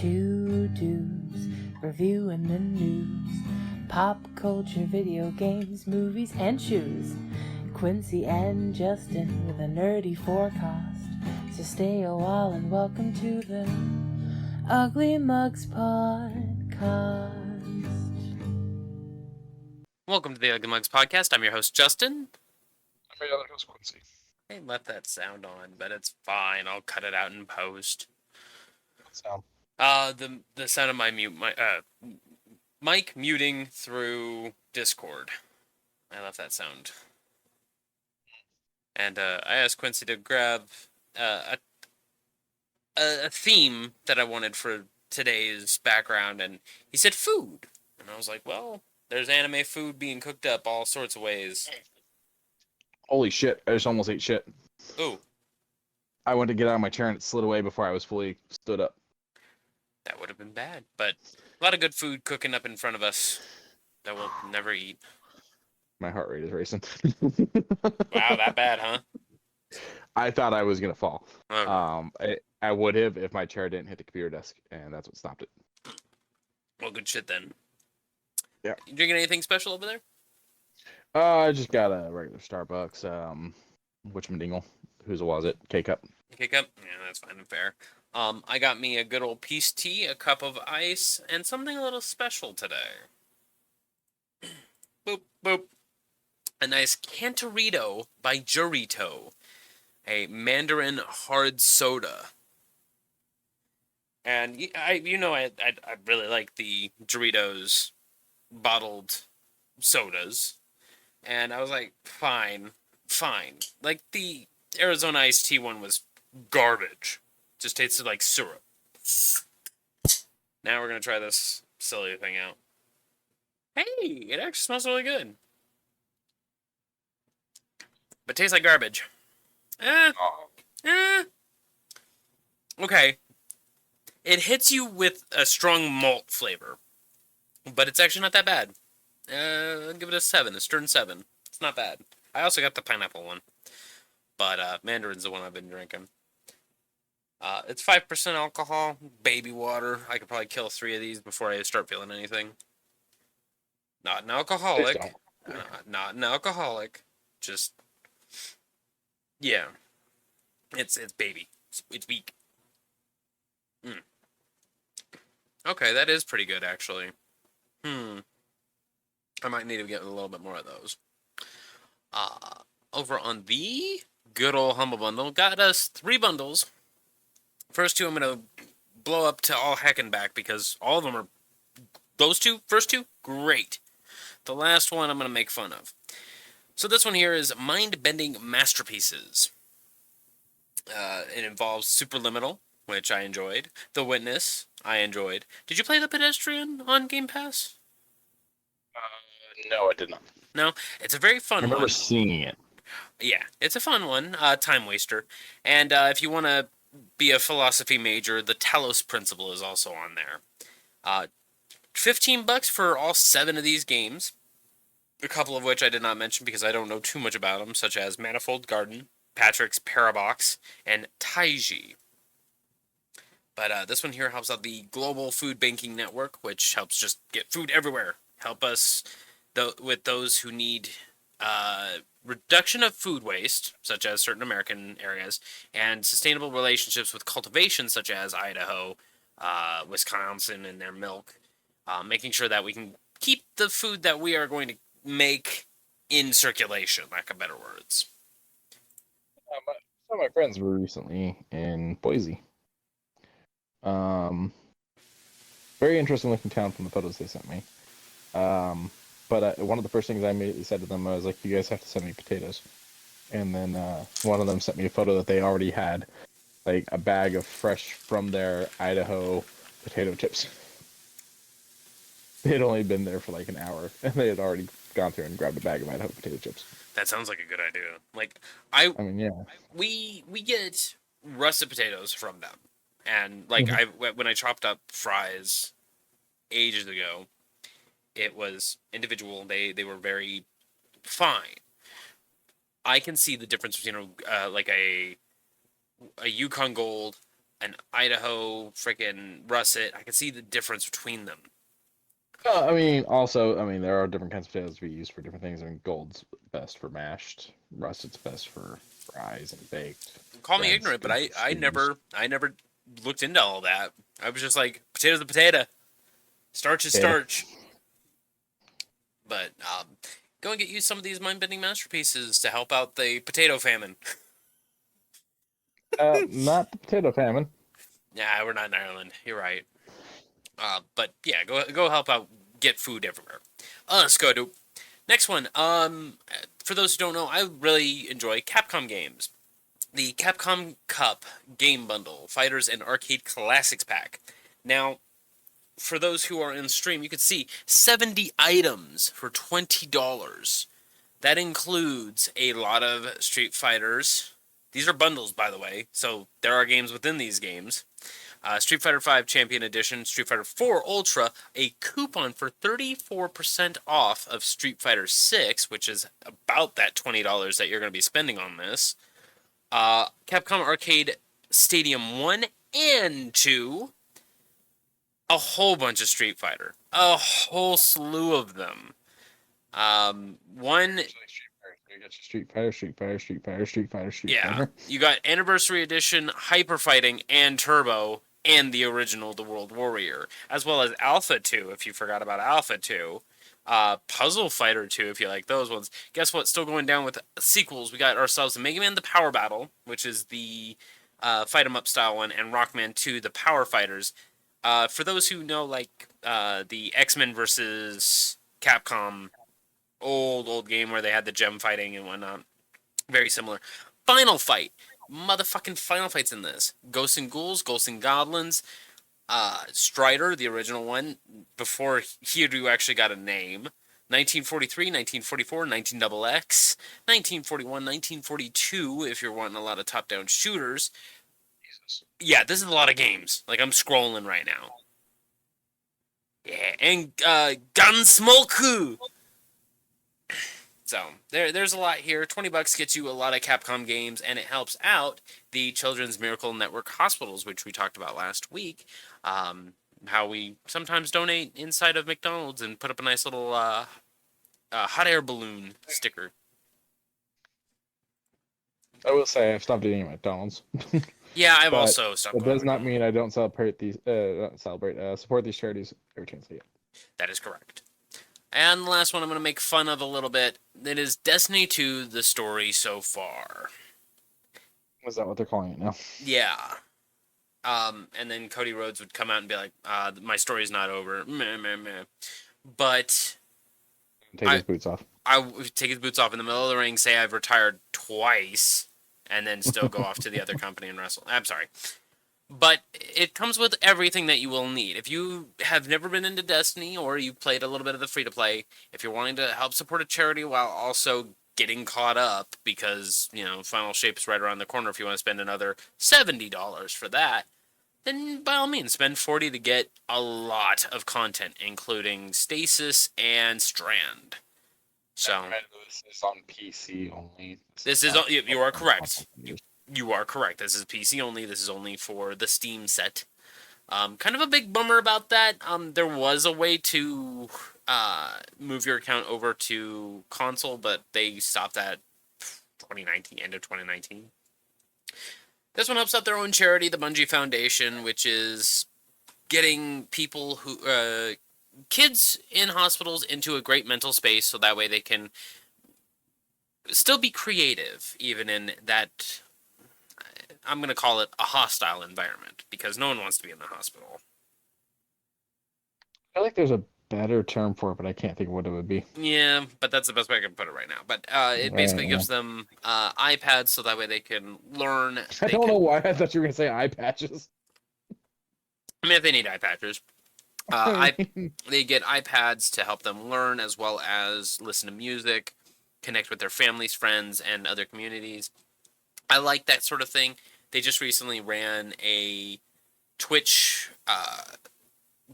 Two dudes reviewing the news, pop culture, video games, movies, and shoes. Quincy and Justin with a nerdy forecast. So stay a while and welcome to the Ugly Mugs Podcast. Welcome to the Ugly Mugs Podcast. I'm your host, Justin. I'm your other host, Quincy. I left that sound on, but it's fine. I'll cut it out in post. What sound? The sound of my mic muting through Discord. I left that sound. And I asked Quincy to grab a theme that I wanted for today's background, and he said food. And I was like, well, there's anime food being cooked up all sorts of ways. Holy shit, I just almost ate shit. Ooh. I went to get out of my chair and it slid away before I was fully stood up. That would have been bad, but a lot of good food cooking up in front of us that we'll never eat. My heart rate is racing. Wow, that bad, huh? I thought I was going to fall. Okay. I would have if my chair didn't hit the computer desk, and that's what stopped it. Well, good shit then. Yeah. You drinking anything special over there? I just got a regular Starbucks, whatchamdingle, whose was it? K-Cup. K-Cup? Yeah, that's fine and fair. I got me a good old peace tea, a cup of ice, and something a little special today. Boop, boop. A nice Cantorito by Jurito. A Mandarin hard soda. And I really like the Doritos bottled sodas. And I was like, fine. Like, the Arizona iced tea one was garbage. Just tasted like syrup. Now we're going to try this silly thing out. Hey, it actually smells really good. But tastes like garbage. Okay. It hits you with a strong malt flavor. But it's actually not that bad. I'll give it a 7, a stern 7. It's not bad. I also got the pineapple one. But Mandarin's the one I've been drinking. It's 5% alcohol, baby water. I could probably kill 3 of these before I start feeling anything. Not an alcoholic. Not an alcoholic. Just, yeah. It's baby. It's weak. Okay, that is pretty good, actually. I might need to get a little bit more of those. Over on the good old Humble Bundle, got us 3 bundles. First 2 I'm going to blow up to all heck and back because all of them are... Those 2, first 2, great. The last one I'm going to make fun of. So this one here is Mind-Bending Masterpieces. It involves Superliminal, which I enjoyed. The Witness, I enjoyed. Did you play The Pedestrian on Game Pass? No, I did not. No? It's a very fun one. I remember seeing it. Yeah, it's a fun one. Time waster. And if you want to be a philosophy major, the Telos Principle is also on there. $15 for all 7 of these games. A couple of which I did not mention because I don't know too much about them, such as Manifold Garden, Patrick's Parabox, and Taiji. But this one here helps out the Global Food Banking Network, which helps just get food everywhere. Help us with those who need reduction of food waste, such as certain American areas, and sustainable relationships with cultivation, such as Idaho, Wisconsin, and their milk. Making sure that we can keep the food that we are going to make in circulation, lack of better words. Some of my friends were recently in Boise. Very interesting looking town from the photos they sent me. But one of the first things I immediately said to them, I was like, you guys have to send me potatoes. And then one of them sent me a photo that they already had, like a bag of fresh from their Idaho potato chips. They had only been there for like an hour, and they had already gone through and grabbed a bag of Idaho potato chips. That sounds like a good idea. Like, I mean, yeah. We get russet potatoes from them. And, like, when I chopped up fries ages ago, it was individual. They were very fine. I can see the difference between, like, a Yukon Gold an Idaho freaking russet. I can see the difference between them. I mean, also, I mean, there are different kinds of potatoes we use for different things. I mean, gold's best for mashed, russet's best for fries and baked. Call me Red's ignorant, but good for stews. I never looked into all that. I was just like, potato's a potato, starch is Potato. starch. But go and get you some of these mind-bending masterpieces to help out the potato famine. Not the potato famine. Nah, we're not in Ireland. You're right. But yeah, go help out. Get food everywhere. Let's go to next one. For those who don't know, I really enjoy Capcom games. The Capcom Cup Game Bundle, Fighters and Arcade Classics Pack. Now, for those who are in stream, you can see 70 items for $20. That includes a lot of Street Fighters. These are bundles, by the way, so there are games within these games. Street Fighter V Champion Edition, Street Fighter 4 Ultra, a coupon for 34% off of Street Fighter 6, which is about that $20 that you're going to be spending on this. Capcom Arcade Stadium 1 and 2, a whole bunch of Street Fighter. A whole slew of them. One... You got Street Fighter, Street Fighter, Street Fighter, Street Fighter, Street Yeah, Fighter. you got Anniversary Edition, Hyper Fighting, and Turbo, and the original The World Warrior, as well as Alpha 2, if you forgot about Alpha 2. Puzzle Fighter 2, if you like those ones. Guess what? Still going down with sequels. We got ourselves Mega Man The Power Battle, which is the fight 'em up style one, and Rockman 2, The Power Fighters. For those who know, like, the X-Men versus Capcom old game where they had the gem fighting and whatnot. Very similar. Final Fight. Motherfucking Final Fight's in this. Ghosts and Ghouls, Ghosts and Goblins, Strider, the original one, before Hiryu actually got a name. 1943, 1944, 19XX, 1941, 1942, if you're wanting a lot of top-down shooters. Jesus. Yeah, this is a lot of games. Like, I'm scrolling right now. Yeah, and Gunsmoke! So, there's a lot here. $20 gets you a lot of Capcom games, and it helps out the Children's Miracle Network hospitals, which we talked about last week. How we sometimes donate inside of McDonald's and put up a nice little hot air balloon sticker. I will say I've stopped eating at McDonald's. Yeah, I've But also stopped It going does to not McDonald's. mean I don't celebrate these. Support these charities every chance I get. That is correct. And the last one I'm going to make fun of a little bit. It is Destiny 2, the story so far. Is that what they're calling it now? Yeah. And then Cody Rhodes would come out and be like, my story's not over. Meh, meh, meh. But Take his boots off. I would take his boots off in the middle of the ring, say I've retired twice, and then still go off to the other company and wrestle. I'm sorry. But it comes with everything that you will need. If you have never been into Destiny, or you played a little bit of the free-to-play, if you're wanting to help support a charity while also getting caught up, because, Final Shape's right around the corner if you want to spend another $70 for that, then by all means, spend $40 to get a lot of content, including Stasis and Strand. So, This is on PC only. you are correct. You are correct. This is PC only. This is only for the Steam set. Kind of a big bummer about that. There was a way to move your account over to console, but they stopped that 2019, end of 2019. This one helps out their own charity, the Bungie Foundation, which is getting people kids in hospitals into a great mental space, so that way they can still be creative, even in that, I'm going to call it a hostile environment, because no one wants to be in the hospital. I feel like there's a better term for it, but I can't think of what it would be. Yeah, but that's the best way I can put it right now. But it basically gives them iPads, so that way they can learn. I don't know why I thought you were going to say eye patches. I mean, if they need eye patches. They get iPads to help them learn, as well as listen to music, connect with their families, friends, and other communities. I like that sort of thing. They just recently ran a Twitch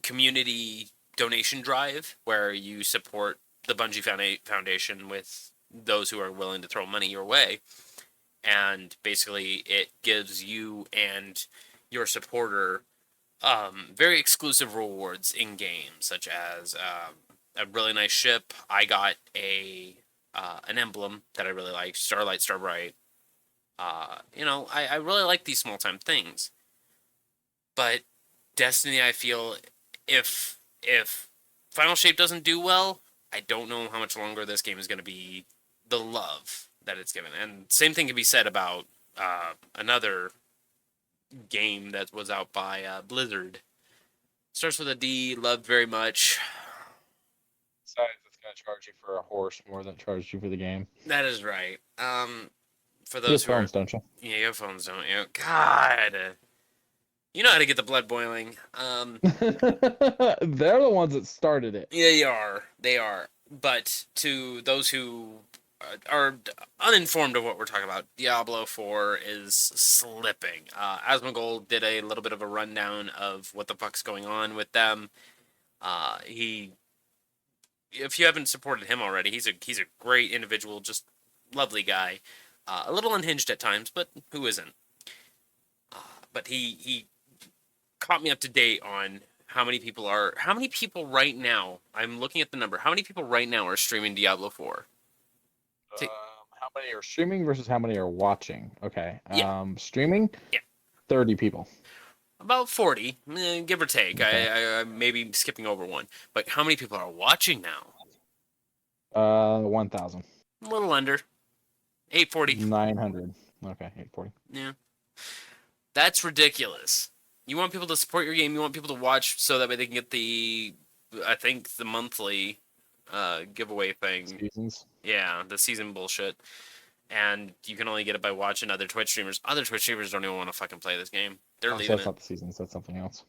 community donation drive where you support the Bungie Foundation with those who are willing to throw money your way. And basically it gives you and your supporter very exclusive rewards in game, such as a really nice ship. I got an emblem that I really like, Starlight, Starbright. I really like these small time things. But Destiny, I feel, if Final Shape doesn't do well, I don't know how much longer this game is going to be the love that it's given. And same thing can be said about another game that was out by Blizzard. Starts with a D, loved very much. Besides, it's gonna charge you for a horse more than it charged you for the game. That is right. For You those have who are, phones, don't you? yeah, you have phones, don't you? God, you know how to get the blood boiling. They're the ones that started it. Yeah, they are. They are. But to those who are uninformed of what we're talking about, Diablo 4 is slipping. Asmongold did a little bit of a rundown of what the fuck's going on with them. If you haven't supported him already, he's a great individual, just lovely guy. A little unhinged at times, but who isn't? But he caught me up to date on how many people right now. I'm looking at the number. How many people right now are streaming Diablo 4? How many are streaming versus how many are watching? Okay. Yeah. Streaming? Yeah. 30 people. About 40, give or take. Okay. I maybe skipping over one. But how many people are watching now? 1,000. A little under. 840. 900. Okay, 840. Yeah. That's ridiculous. You want people to support your game. You want people to watch so that way they can get the monthly giveaway thing. Seasons. Yeah, the season bullshit. And you can only get it by watching other Twitch streamers. Other Twitch streamers don't even want to fucking play this game. They're So leaving that's it. not the seasons. That's something else.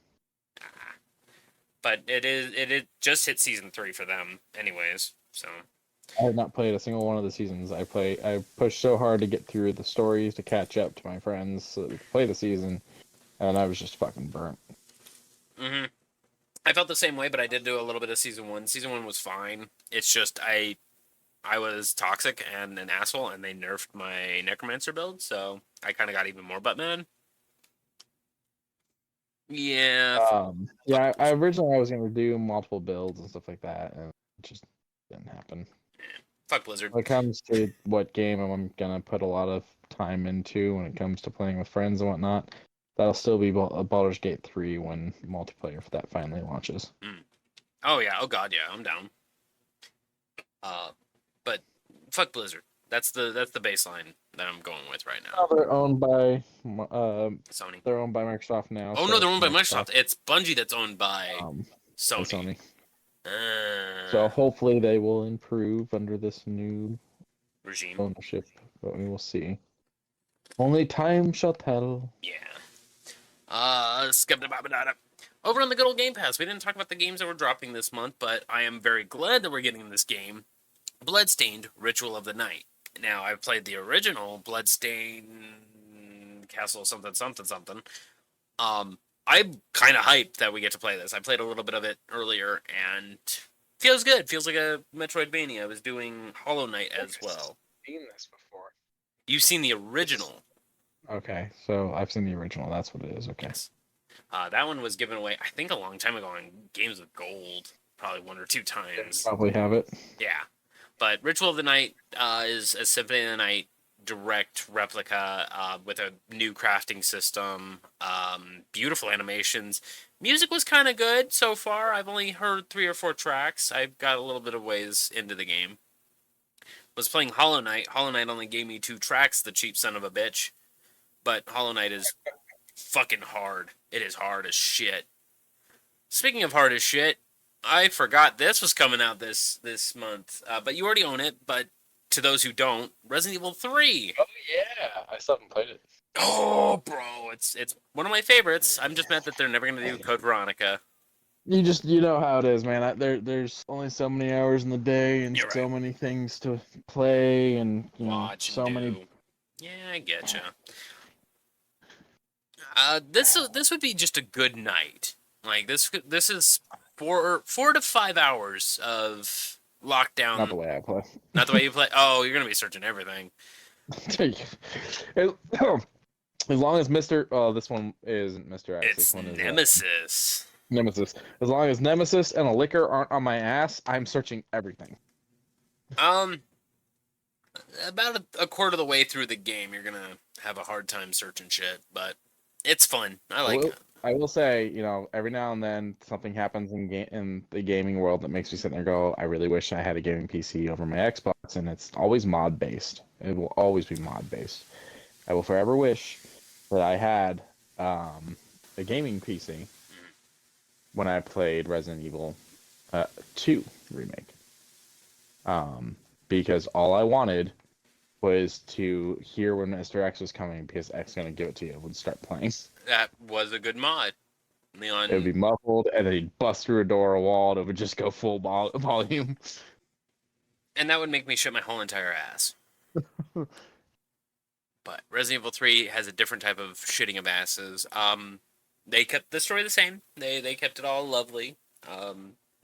But it just hit season 3 for them, anyways. So I have not played a single one of the seasons. I pushed so hard to get through the stories to catch up to my friends so that we could play the season, and I was just fucking burnt. Mm-hmm. I felt the same way, but I did do a little bit of season 1. Season 1 was fine. It's just I was toxic and an asshole, and they nerfed my Necromancer build, so I kind of got even more butt mad. Yeah. Yeah. I originally was gonna do multiple builds and stuff like that, and it just didn't happen. Fuck Blizzard. When it comes to what game I'm gonna put a lot of time into when it comes to playing with friends and whatnot, that'll still be Baldur's Gate 3 when multiplayer for that finally launches. Oh yeah. Oh god, yeah. I'm down. But fuck Blizzard. That's the baseline that I'm going with right now. Now they're owned by Sony. They're owned by Microsoft now. Oh no, they're owned by Microsoft. It's Bungie that's owned by Sony. Sony. So hopefully they will improve under this new regime ownership, but we will see. Only time shall tell. Yeah. Over on the good old Game Pass, we didn't talk about the games that were dropping this month, but I am very glad that we're getting this game, Bloodstained: Ritual of the Night. Now, I've played the original Bloodstained Castle something. I'm kind of hyped that we get to play this. I played a little bit of it earlier, and feels good. Feels like a Metroidvania. I was doing Hollow Knight as well. I've seen this before. You've seen the original. Okay, so I've seen the original. That's what it is. Okay. Yes. That one was given away, I think, a long time ago on Games with Gold. Probably 1 or 2 times. Probably have it. Yeah. But Ritual of the Night is a Symphony of the Night direct replica with a new crafting system, beautiful animations. Music was kind of good so far. I've only heard 3 or 4 tracks. I've got a little bit of ways into the game. Was playing Hollow Knight. Hollow Knight only gave me 2 tracks, the cheap son of a bitch. But Hollow Knight is fucking hard. It is hard as shit. Speaking of hard as shit, I forgot this was coming out this month. But you already own it. But to those who don't, Resident Evil 3. Oh yeah, I still haven't played it. Oh, bro, it's one of my favorites. I'm just mad that they're never gonna do Code Veronica. You know how it is, man. There's only so many hours in the day and so many things to play and watch so and do. many. Yeah, I getcha. This would be just a good night. Like this is 4 to 5 hours of lockdown. Not the way I play. Not the way you play. Oh, you're gonna be searching everything. As long as Mr. Oh, this one isn't Mr. X. This It's one is Nemesis. Nemesis. As long as Nemesis and a liquor aren't on my ass, I'm searching everything. About a quarter of the way through the game, you're gonna have a hard time searching shit, but it's fun. I like it. I will say, every now and then something happens in the gaming world that makes me sit there and go, I really wish I had a gaming PC over my Xbox, and it's always mod based. It will always be mod based. I will forever wish that I had a gaming PC when I played Resident Evil 2 remake. Because all I wanted was to hear when Mr. X was coming, because X is going to give it to you and start playing. That was a good mod. It would be muffled, and then he'd bust through a door or a wall, and it would just go full volume. And that would make me shit my whole entire ass. But Resident Evil 3 has a different type of shitting of asses. They kept the story the same. They kept it all lovely.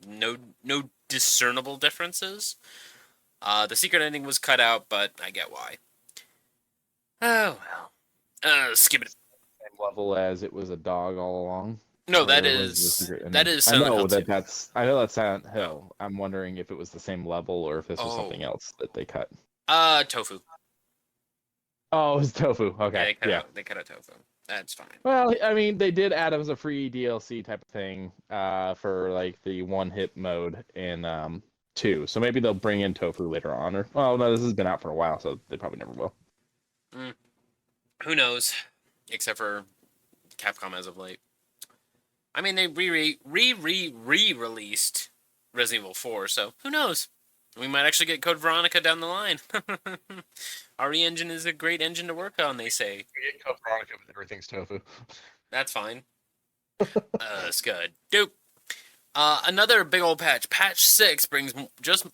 No discernible differences. The secret ending was cut out, but I get why. Oh well. Skip it. Same level as it was a dog all along. No, that is Silent Hill 2. I know that's Silent Hill. I'm wondering if it was the same level or if this was something else that they cut. Tofu. Oh, it was Tofu. Okay. Yeah, they cut out Tofu. That's fine. Well, I mean, they did add it as a free DLC type of thing for like the one-hit mode in 2. So maybe they'll bring in Tofu later on. Or well, no, this has been out for a while, so they probably never will. Who knows? Except for Capcom as of late. I mean, they re-released Resident Evil 4, so who knows? We might actually get Code Veronica down the line. RE Engine is a great engine to work on, they say. We get Code Veronica, but everything's Tofu. That's fine. That's good. Dope. Another big old patch. Patch 6 brings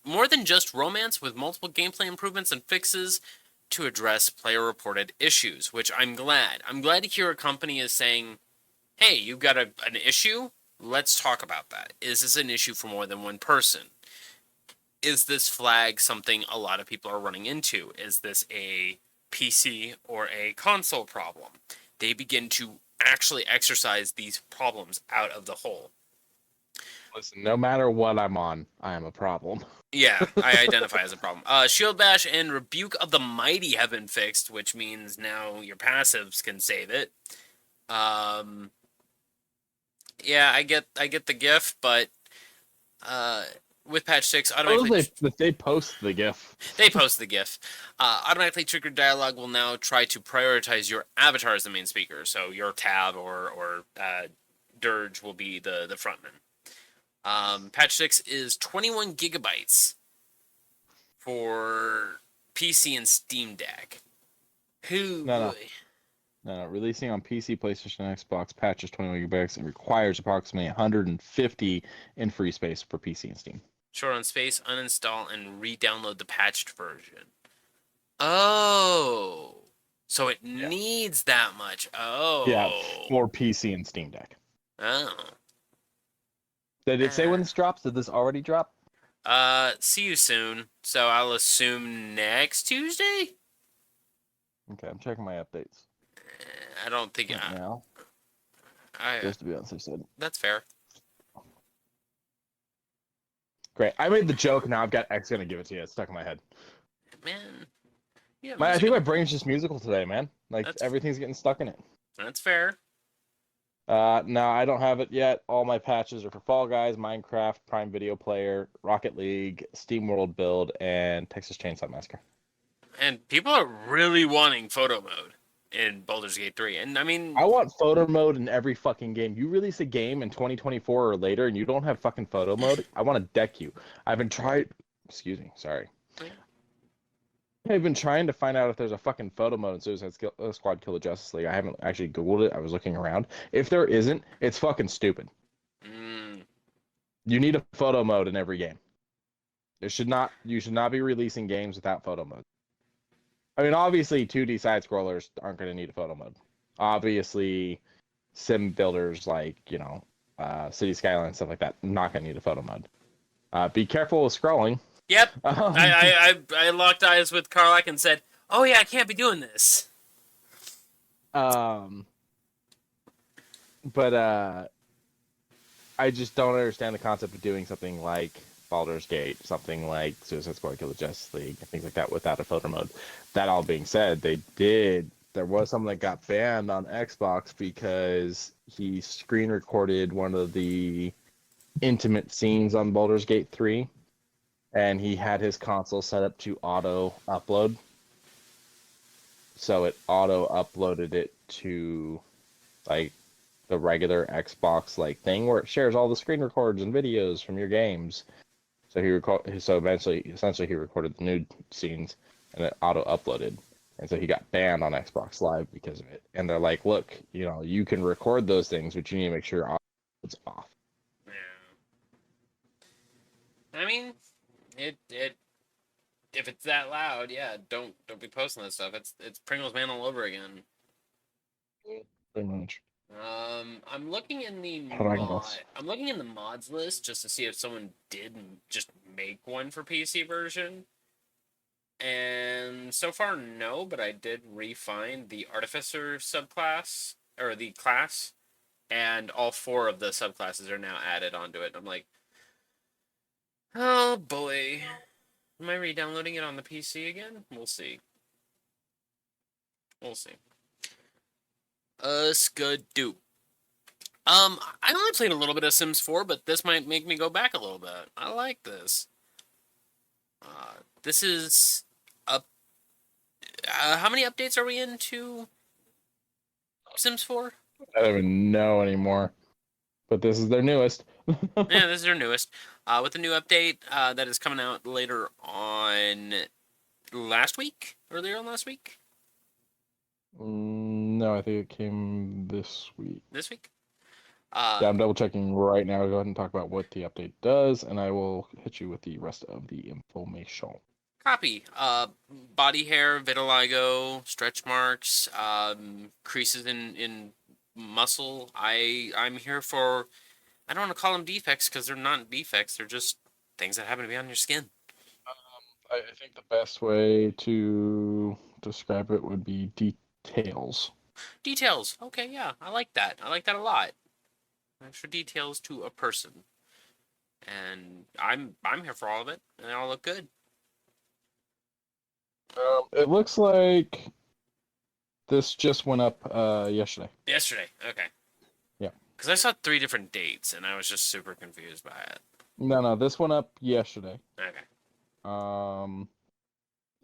more than just romance with multiple gameplay improvements and fixes to address player-reported issues, which I'm glad. I'm glad to hear a company is saying, hey, you've got an issue? Let's talk about that. Is this an issue for more than one person? Is this flag something a lot of people are running into? Is this a PC or a console problem? They begin to actually exercise these problems out of the hole. Listen, no matter what I'm on, I am a problem. Yeah, I identify as a problem. Shield Bash and Rebuke of the Mighty have been fixed, which means now your passives can save it. Yeah, I get the GIF, but with patch 6, automatically they post the GIF. They post the GIF. Automatically triggered dialogue will now try to prioritize your avatar as the main speaker, so your tab or Dirge will be the frontman. Patch 6 is 21 gigabytes for PC and Steam Deck. No. Releasing on PC, PlayStation, and Xbox, patches 21 gigabytes and requires approximately 150 in free space for PC and Steam. Short on space, uninstall, and re-download the patched version. Oh. So it needs that much. Oh. Yeah, for PC and Steam Deck. Oh. Did it say when this drops? Did this already drop? See you soon. So I'll assume next Tuesday? Okay, I'm checking my updates. I don't think now. Just to be on the safe side. That's fair. Great. I made the joke, now I've got X gonna give it to you. It's stuck in my head. Man. Yeah, I think my brain's just musical today, man. Like, everything's getting stuck in it. That's fair. No, I don't have it yet. All my patches are for Fall Guys, Minecraft, Prime Video Player, Rocket League, Steam World Build, and Texas Chainsaw Massacre. And people are really wanting photo mode in Baldur's Gate 3. And I mean, I want photo mode in every fucking game. You release a game in 2024 or later and you don't have fucking photo mode, I want to deck you. I've been trying to find out if there's a fucking photo mode in Suicide Squad Kill the Justice League. I haven't actually Googled it. I was looking around. If there isn't, it's fucking stupid. You need a photo mode in every game. You should not be releasing games without photo mode. I mean, obviously, 2D side-scrollers aren't going to need a photo mode. Obviously, sim builders like, City Skyline, stuff like that, not going to need a photo mode. Be careful with scrolling. Yep. I locked eyes with Karlak and said, oh yeah, I can't be doing this. Um, but I just don't understand the concept of doing something like Baldur's Gate, something like Suicide Squad, Kill the Justice League, and things like that without a photo mode. That all being said, there was something that got banned on Xbox because he screen recorded one of the intimate scenes on Baldur's Gate 3, and he had his console set up to auto upload. So it auto uploaded it to like the regular Xbox like thing where it shares all the screen records and videos from your games. So essentially he recorded the nude scenes and it auto uploaded. And so he got banned on Xbox Live because of it. And they're like, look, you can record those things, but you need to make sure it's off. Yeah. I mean, it if it's that loud, yeah, don't be posting that stuff. It's Pringles Man all over again. Pretty much. I'm looking in the Dragon Balls. I'm looking in the mods list just to see if someone did just make one for PC version. And so far, no, but I did refine the Artificer subclass, or the class, and all 4 of the subclasses are now added onto it. I'm like, oh boy. Am I re-downloading it on the PC again? We'll see. We'll see. Skadoo. I only played a little bit of Sims 4, but this might make me go back a little bit. I like this. This is up. How many updates are we into Sims 4? I don't even know anymore. But this is their newest. Yeah, this is their newest. With the new update that is coming out later on earlier on last week. No, I think it came this week. This week? Yeah, I'm double checking right now. Go ahead and talk about what the update does, and I will hit you with the rest of the information. Copy. Body hair, vitiligo, stretch marks, creases in muscle. I'm here for. I don't want to call them defects because they're not defects. They're just things that happen to be on your skin. I think the best way to describe it would be details. Details. Okay, yeah, I like that. I like that a lot. Extra details to a person, and I'm here for all of it, and they all look good. It looks like this just went up yesterday. Yesterday. Okay. Yeah. Because I saw 3 different dates, and I was just super confused by it. No, this went up yesterday. Okay.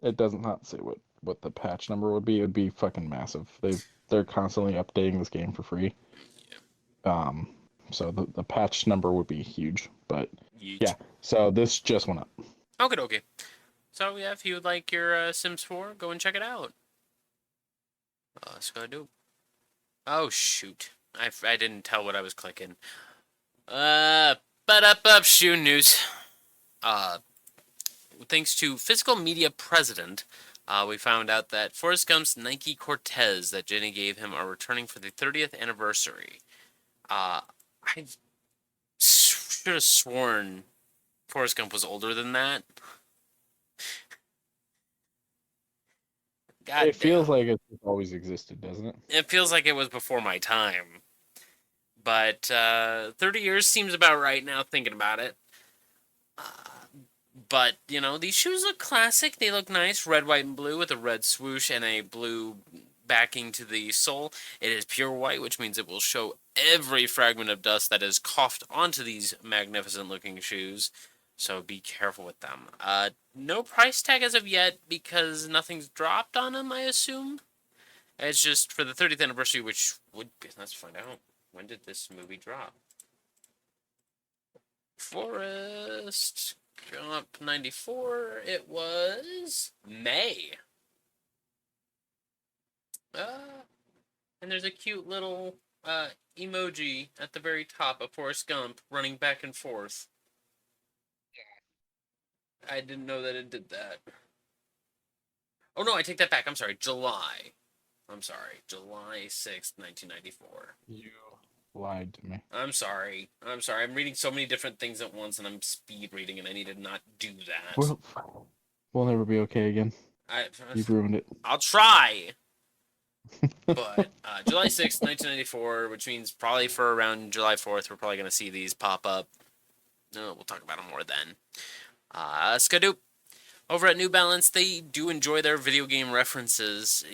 It does not say what the patch number would be. It would be fucking massive. They're constantly updating this game for free. Yeah. So the patch number would be huge, but Yeet. yeah. So this just went up. Okay. So yeah, if you would like your Sims 4, go and check it out. Let's go do. Oh shoot! I didn't tell what I was clicking. But up shoe news. Thanks to Physical Media President, we found out that Forrest Gump's Nike Cortez that Jenny gave him are returning for the 30th anniversary. I should have sworn Forrest Gump was older than that. God It feels like it's always existed, doesn't it? It feels like it was before my time. But 30 years seems about right now, thinking about it. But, these shoes look classic. They look nice. Red, white, and blue with a red swoosh and a blue backing to the sole. It is pure white, which means it will show every fragment of dust that is coughed onto these magnificent-looking shoes. So be careful with them. No price tag as of yet because nothing's dropped on them, I assume. It's just for the 30th anniversary, which would be... Let's find out. When did this movie drop? Forrest Gump 94. It was May. And there's a cute little emoji at the very top of Forrest Gump running back and forth. I didn't know that it did that. Oh no, I take that back. I'm sorry. July 6th, 1994. You lied to me. I'm sorry. I'm reading so many different things at once and I'm speed reading and I need to not do that. We'll never be okay again. You've ruined it. I'll try. But July 6th, 1994, which means probably for around July 4th, we're probably going to see these pop up. We'll talk about them more then. Skadoop. Over at New Balance, they do enjoy their video game references,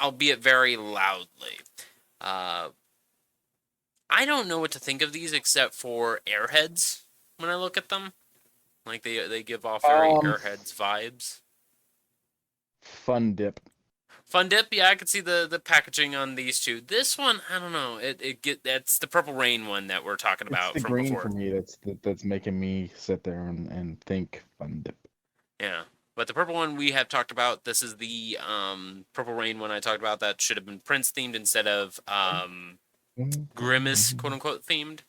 albeit very loudly. Uh, I don't know what to think of these except for Airheads when I look at them. Like they give off very Airheads vibes. Fun dip. Fun dip, yeah, I could see the packaging on these two. This one, I don't know. That's the Purple Rain one that we're talking It's about the from green before. for me that's making me sit there and think fun dip. Yeah. But the purple one we have talked about, this is the Purple Rain one I talked about that should have been Prince themed instead of Grimace, quote unquote, themed.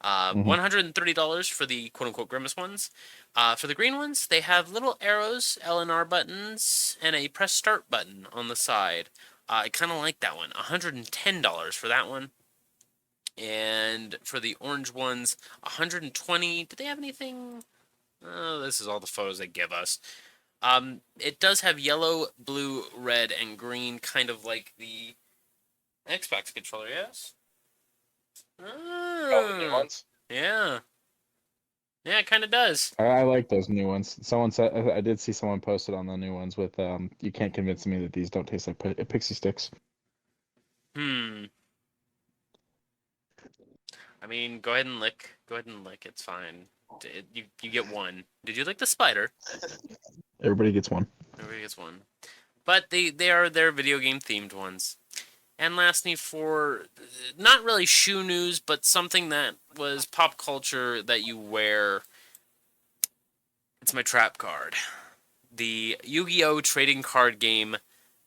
$130 for the quote unquote Grimace ones. For the green ones, they have little arrows, L and R buttons, and a press start button on the side. I kind of like that one. $110 for that one. And for the orange ones, $120. Did they have anything? Oh, this is all the photos they give us. It does have yellow, blue, red, and green, kind of like the Xbox controller, yes? Oh, the new ones? Yeah. Yeah, it kind of does. I like those new ones. Someone said I did see someone posted on the new ones with you can't convince me that these don't taste like pixie sticks. Hmm. I mean, go ahead and lick. Go ahead and lick. It's fine. You get one. Did you lick the spider? Everybody gets one. Everybody gets one. But they are their video game themed ones. And lastly, for not really shoe news, but something that was pop culture that you wear, it's my trap card. The Yu-Gi-Oh! Trading card game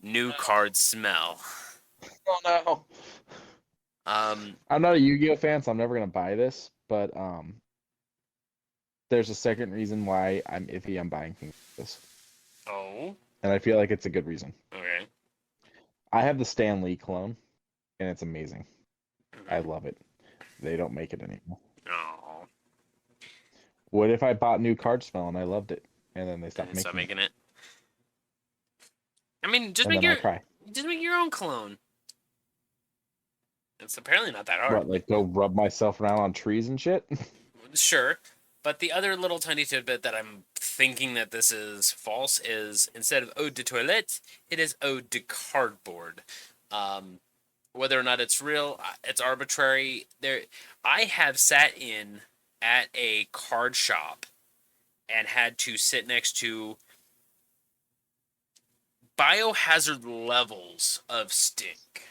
new card smell. Oh no. I'm not a Yu-Gi-Oh fan, so I'm never gonna buy this, but there's a second reason why I'm iffy on buying things like this. Oh? And I feel like it's a good reason. Okay. I have the Stan Lee clone, and it's amazing. I Okay. love it. They don't make it anymore. Oh. What if I bought new card smell and I loved it, and then they stopped Stop making making it. I mean, and then I cry. just make your own clone. It's apparently not that hard. What, like go rub myself around on trees and shit? Sure. But the other little tiny tidbit that I'm thinking that this is false is instead of ode de toilette, it is ode de cardboard. Whether or not it's real, it's arbitrary. I have sat in at a card shop and had to sit next to biohazard levels of stink.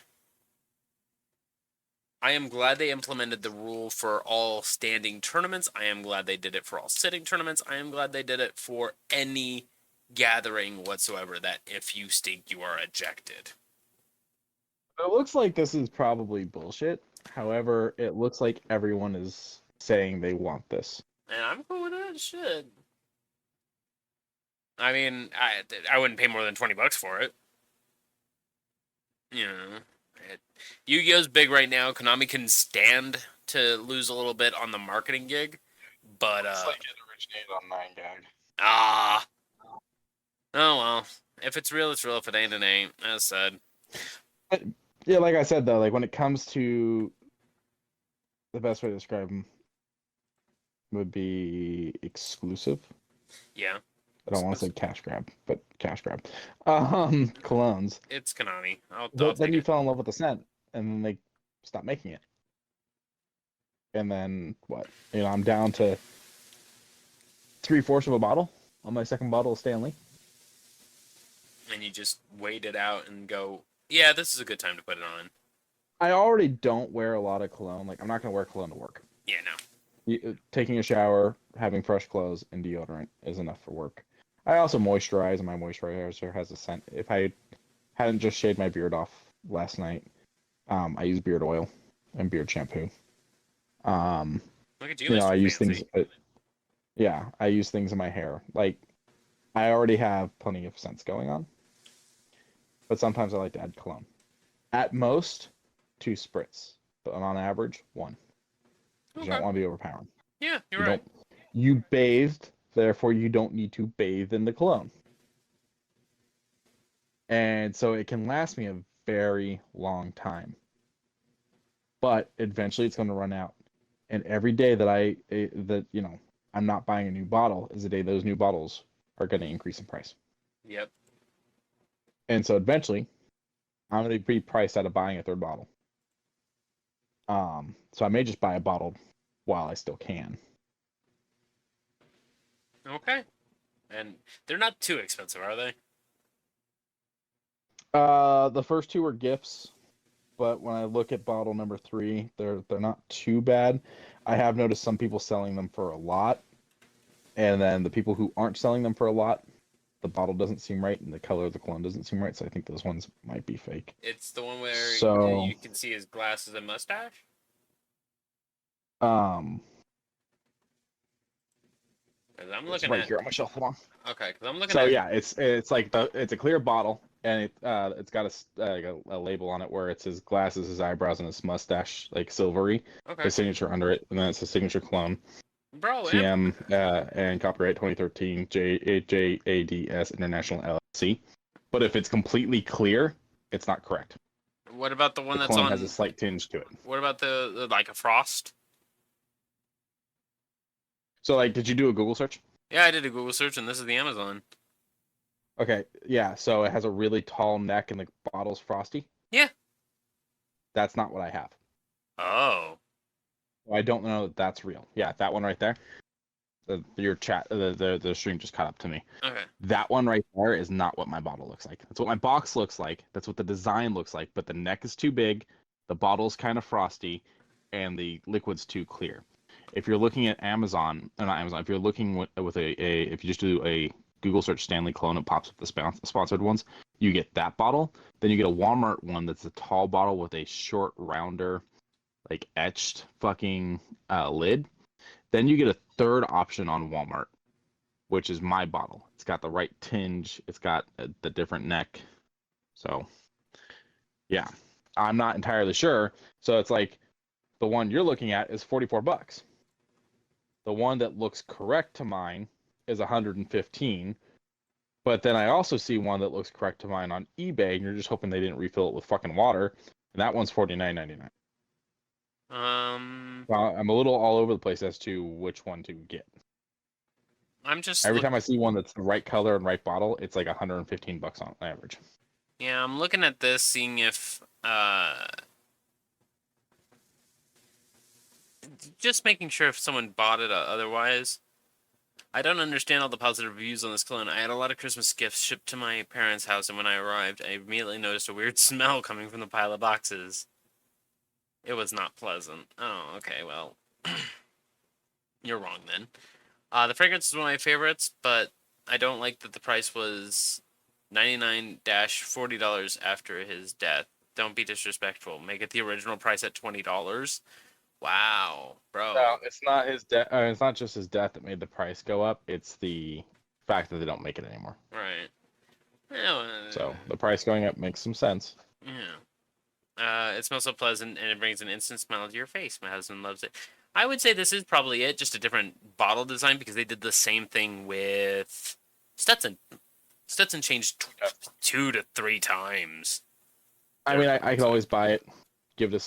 I am glad they implemented the rule for all standing tournaments. I am glad they did it for all sitting tournaments. I am glad they did it for any gathering whatsoever that if you stink, you are ejected. It looks like this is probably bullshit. However, it looks like everyone is saying they want this. And I'm cool with that shit. I mean, I wouldn't pay more than $20 for it. You know, Yu-Gi-Oh's big right now. Konami can stand to lose a little bit on the marketing gig, but Looks like it originated on 9gag. ah, oh well. If it's real, it's real. If it ain't, it ain't. As said. But, yeah, like I said though, like when it comes to the best way to describe them would be exclusive. Yeah. I don't want to say cash grab, but cash grab. Colognes. It's Konami. I'll But then take you it. fell in love with the scent, and then they stopped making it. And then what? You know, I'm down to 3/4 of a bottle on my second bottle of Stanley. And you just wait it out and go, yeah, this is a good time to put it on. I already don't wear a lot of cologne. Like, I'm not gonna wear cologne to work. Yeah, no. Taking a shower, having fresh clothes, and deodorant is enough for work. I also moisturize, and my moisturizer has a scent. If I hadn't just shaved my beard off last night, I use beard oil and beard shampoo. Look at you, You know, Mr. I use Fancy. things. Yeah, I use things in my hair. Like, I already have plenty of scents going on, but sometimes I like to add cologne. At most, 2 spritz, but on average, 1. You Okay. don't want to be overpowering. Yeah, you're You right. You bathed, therefore you don't need to bathe in the cologne. And so it can last me a very long time. But eventually it's going to run out. And every day that I'm not buying a new bottle is the day those new bottles are going to increase in price. Yep. And so eventually I'm going to be priced out of buying a third bottle. So I may just buy a bottle while I still can. Okay. And they're not too expensive, are they? The first two are gifts, but when I look at bottle number 3, they're not too bad. I have noticed some people selling them for a lot, and then the people who aren't selling them for a lot, the bottle doesn't seem right, and the color of the cologne doesn't seem right. So I think those ones might be fake. It's the one where So you can see his glasses and mustache? um, 'Cause I'm it's looking right at... here on my shelf. Hold on. Okay, because I'm looking So at... yeah, it's like it's a clear bottle, and it's got a label on it where it's his glasses, his eyebrows, and his mustache, like silvery. Okay. His signature under it, and then it's a signature clone. Bro, TM and copyright 2013 JADS International LLC. But if it's completely clear, it's not correct. what about the one The that's clone on... has a slight tinge to it. What about the like a frost? So like, did you do a Google search? Yeah, I did a Google search, and this is the Amazon. Okay, yeah. So it has a really tall neck, and the bottle's frosty. Yeah. That's not what I have. Oh. I don't know that that's real. Yeah, that one right there. Your chat, the stream just caught up to me. Okay. That one right there is not what my bottle looks like. That's what my box looks like. That's what the design looks like. But the neck is too big, the bottle's kind of frosty, and the liquid's too clear. If you're looking at Amazon, or not Amazon, if you're looking with if you just do a Google search Stanley clone, it pops up the sponsored ones. You get that bottle. Then you get a Walmart one that's a tall bottle with a short, rounder, like etched fucking lid. Then you get a third option on Walmart, which is my bottle. It's got the right tinge. It's got the different neck. So, yeah, I'm not entirely sure. So it's like the one you're looking at is $44. The one that looks correct to mine is 115. But then I also see one that looks correct to mine on eBay, and you're just hoping they didn't refill it with fucking water, and that one's $49.99. Well, I'm a little all over the place as to which one to get. I'm just Every time I see one that's the right color and right bottle, it's like $115 on average. Yeah, I'm looking at this, seeing if just making sure if someone bought it otherwise. I don't understand all the positive reviews on this cologne. I had a lot of Christmas gifts shipped to my parents' house, and when I arrived, I immediately noticed a weird smell coming from the pile of boxes. It was not pleasant. Oh, okay, well, you're wrong then. The fragrance is one of my favorites, but I don't like that the price was $99-$40 after his death. Don't be disrespectful. Make it the original price at $20. Wow, bro. No, it's not his death. It's not just his death that made the price go up. It's the fact that they don't make it anymore. Right. Yeah, So the price going up makes some sense. yeah. It smells so pleasant, and it brings an instant smile to your face. My husband loves it. I would say this is probably it, just a different bottle design, because they did the same thing with Stetson. Stetson changed 2 to 3 times. I mean, I could always buy it, give it a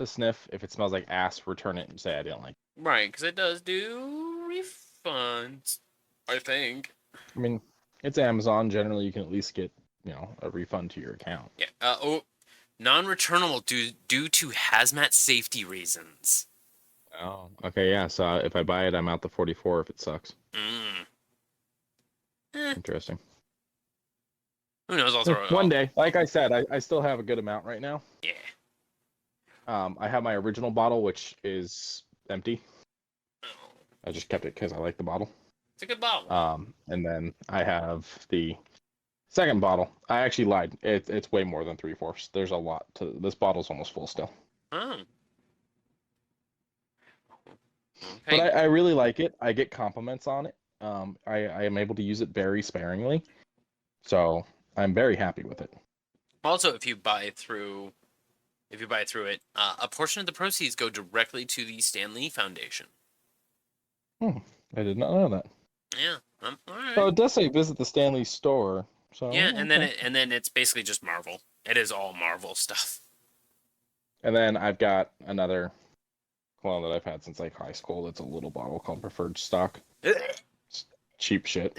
sniff. If it smells like ass, return it and say I didn't like it. Right, because it does do refunds, I think. I mean, it's Amazon. Generally, you can at least get, a refund to your account. Yeah. Non-returnable due to hazmat safety reasons. Oh, okay, yeah. So if I buy it, I'm out the 44 if it sucks. Interesting. Who knows? Also, one day, like I said, I still have a good amount right now. Yeah. I have my original bottle, which is empty. Oh. I just kept it because I like the bottle. It's a good bottle. And then I have the second bottle. I actually lied. It's way more than 3/4. There's a lot to this bottle's almost full still. Oh. Okay. But I really like it. I get compliments on it. I am able to use it very sparingly, so I'm very happy with it. Also, if you buy through it, a portion of the proceeds go directly to the Stan Lee Foundation. I did not know that. Yeah. All right. So it does say visit the Stan Lee store. So Yeah, and then okay. it's basically just Marvel. It is all Marvel stuff. And then I've got another cologne that I've had since like high school. It's a little bottle called Preferred Stock. It's cheap shit.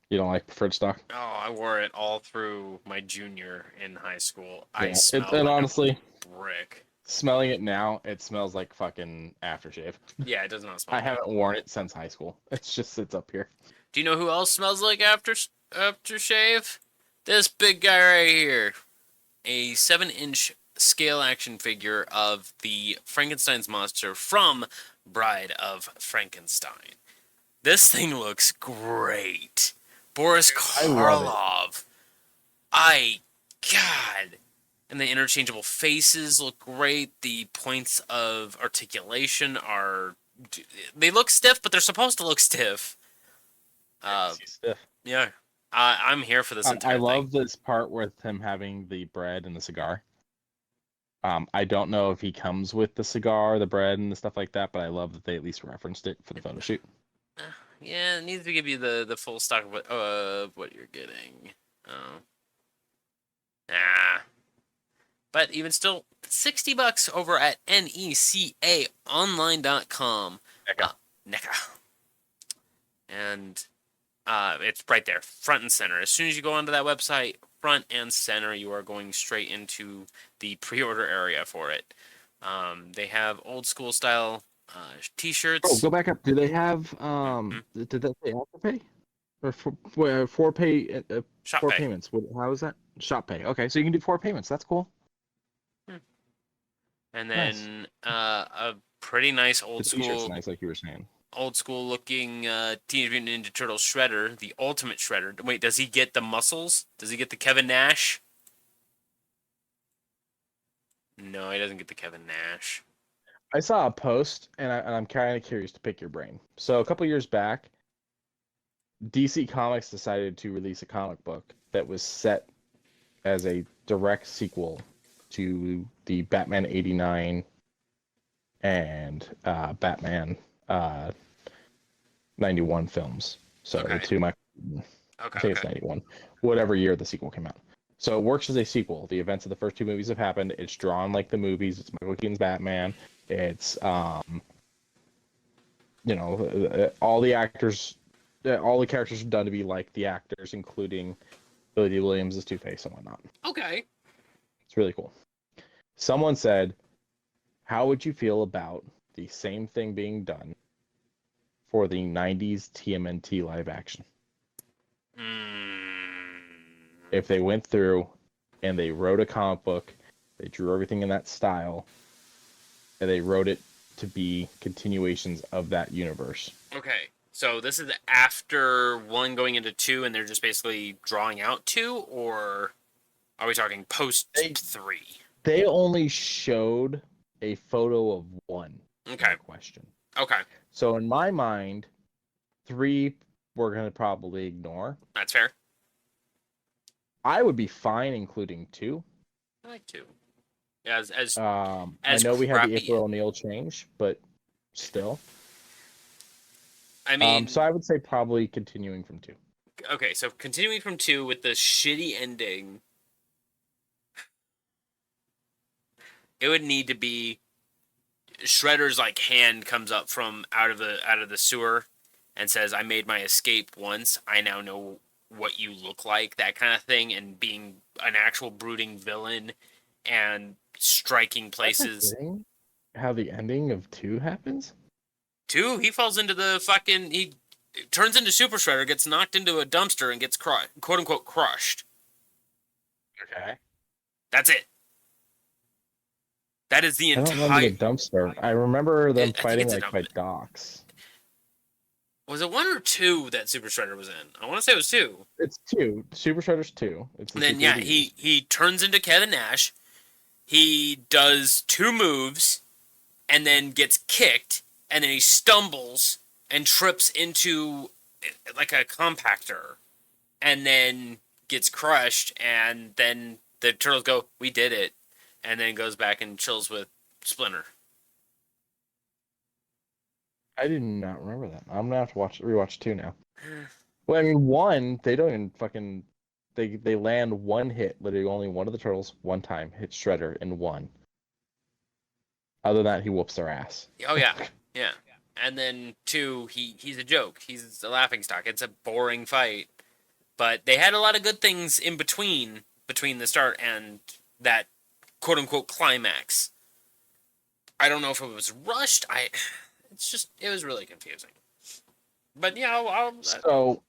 You don't like Preferred Stock? Oh, I wore it all through my junior in high school. I Yeah. smelled And like a honestly, brick. smelling it now, it smells like fucking aftershave. Yeah, it does not smell I good. haven't worn it since high school. It's just sits up here. Do you know who else smells like aftershave? This big guy right here. A 7-inch scale action figure of the Frankenstein's monster from Bride of Frankenstein. This thing looks great. Boris I love it. Karloff. God. And the interchangeable faces look great. The points of articulation are. They look stiff, but they're supposed to look stiff. Stiff. Yeah. I'm here for this I entire thing. love this part with him having the bread and the cigar. I don't know if he comes with the cigar, the bread, and the stuff like that, but I love that they at least referenced it for the photo shoot. Yeah, it needs to give you the full stock of what you're getting. Oh. Ah. But even still, $60 over at necaonline.com. NECA. NECA. And it's right there, front and center. As soon as you go onto that website, front and center, you are going straight into the pre-order area for it. They have old school style Oh, t-shirts. go back up. Do they have Mhm. Did that say Afterpay or four pay Shop four pay. payments? How is that? Shop pay. Okay, so you can do 4 payments. That's cool. And Nice. then a pretty nice The t-shirt's nice, like you were saying. old school looking Teenage Mutant Ninja Turtle Shredder, the Ultimate Shredder. Wait, does he get the muscles? Does he get the Kevin Nash? No, he doesn't get the Kevin Nash. I saw a post, and I'm kind of curious to pick your brain. So a couple years back, DC Comics decided to release a comic book that was set as a direct sequel to the Batman '89 and Batman uh, '91 films. So the Okay. two, I Okay. think it's Okay. '91, whatever year the sequel came out. So it works as a sequel. The events of the first two movies have happened. It's drawn like the movies. It's Michael Keaton's Batman. It's all the actors, all the characters are done to be like the actors, including Billy D. Williams as Two-Face and whatnot. Okay. It's really cool. Someone said, "How would you feel about the same thing being done for the '90s TMNT live action? Mm, If they went through and they wrote a comic book, they drew everything in that style, and they wrote it to be continuations of that universe." okay. So this is after 1 going into 2, and they're just basically drawing out 2, or are we talking post They 3? they only showed a photo of 1 Okay. in question. Okay. So in my mind, 3 we're gonna probably ignore. That's fair. I would be fine including 2. I like 2. Yeah, I as know we had the crappy. April O'Neil change, but still. I mean, So I would say probably continuing from 2. okay, so continuing from 2 with the shitty ending, it would need to be Shredder's like hand comes up from out of the sewer and says, "I made my escape once. I now know what you look like." That kind of thing, and being an actual brooding villain and striking Am I places. forgetting how the ending of 2 happens? 2, he falls into the fucking he turns into Super Shredder, gets knocked into a dumpster, and gets quote unquote crushed. Okay. That's it. That is the I don't remember entire. the dumpster. I remember them I think fighting it's a like dump. by docks. Was it 1 or 2 that Super Shredder was in? I want to say it was 2. It's 2. Super Shredder's 2. It's the And then sequel yeah, to these. he turns into Kevin Nash. He does 2 moves, and then gets kicked, and then he stumbles and trips into like a compactor, and then gets crushed, and then the turtles go, "We did it," and then goes back and chills with Splinter. I did not remember that. I'm gonna have to rewatch 2 now. Well, I mean, one, they don't even fucking. They land one hit, literally only one of the turtles, one time, hit Shredder in one. Other than that, he whoops their ass. Oh yeah, yeah. And then two, he's a joke. He's a laughing stock. It's a boring fight, but they had a lot of good things in between the start and that quote unquote climax. I don't know if it was rushed. It was really confusing. But yeah, So,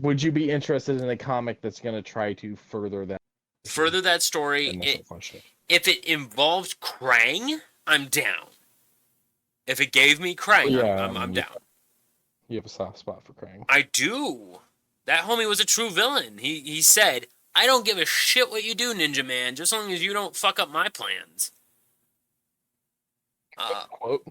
would you be interested in a comic that's going to try to further that story. initial function? If it involved Krang, I'm down. If it gave me Krang, I'm down. You have a soft spot for Krang. I do. That homie was a true villain. He said, "I don't give a shit what you do, Ninja Man, just as long as you don't fuck up my plans." Quote.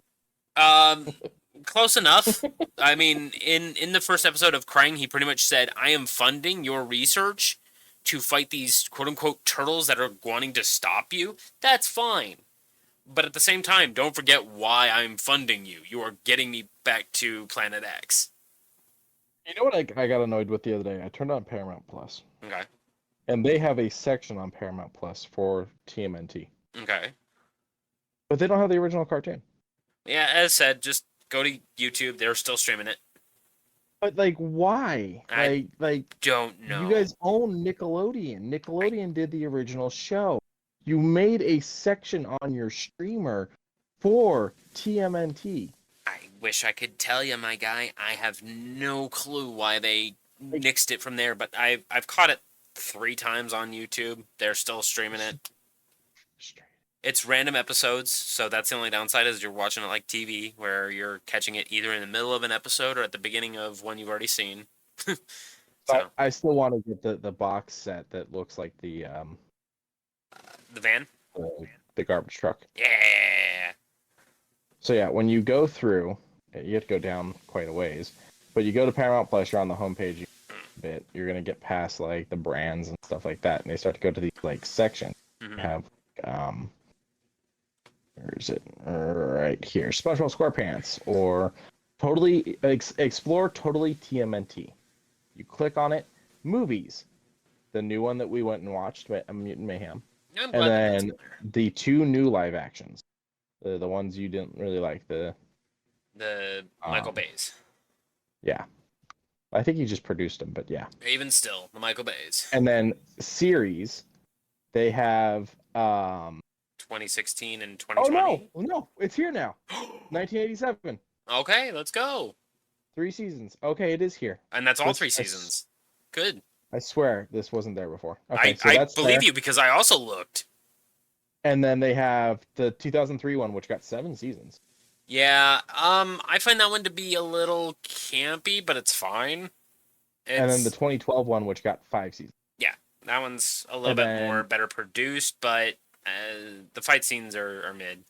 Close enough. I mean, in the first episode of Krang, he pretty much said, "I am funding your research to fight these quote-unquote turtles that are wanting to stop you." That's fine. But at the same time, don't forget why I'm funding you. You are getting me back to Planet X. You know what I got annoyed with the other day? I turned on Paramount Plus. Okay. And they have a section on Paramount Plus for TMNT. Okay. But they don't have the original cartoon. Yeah, as said, just go to YouTube. They're still streaming it. But like, why? Like don't know. You guys own Nickelodeon. Nickelodeon did the original show. You made a section on your streamer for TMNT. I wish I could tell you, my guy. I have no clue why they nixed it from there, but I've caught it 3 times on YouTube. They're still streaming it. It's random episodes, so that's the only downside is you're watching it like TV, where you're catching it either in the middle of an episode or at the beginning of one you've already seen. So I still want to get the box set that looks like the van? The garbage truck. Yeah! So yeah, when you go through, you have to go down quite a ways, but you go to Paramount Plus, you're on the homepage a bit, you're going to get past like the brands and stuff like that, and they start to go to these like sections. Mm-hmm. You have where is it? Right here. SpongeBob SquarePants, or totally explore totally TMNT. You click on it. Movies. The new one that we went and watched, Mutant Mayhem. And then the 2 new live actions. The ones you didn't really like. The Michael Bay's. Yeah. I think he just produced them, but yeah. Even still, the Michael Bay's. And then series, they have 2016 and 2020. Oh no, it's here now. 1987. Okay, let's go. 3 seasons. Okay, it is here. And that's all 3 seasons. Good. I swear this wasn't there before. Okay, I believe you because I also looked. And then they have the 2003 one, which got 7 seasons. Yeah, I find that one to be a little campy, but it's fine. And then the 2012 one, which got 5 seasons. Yeah, that one's a little bit more better produced, but the fight scenes are mid.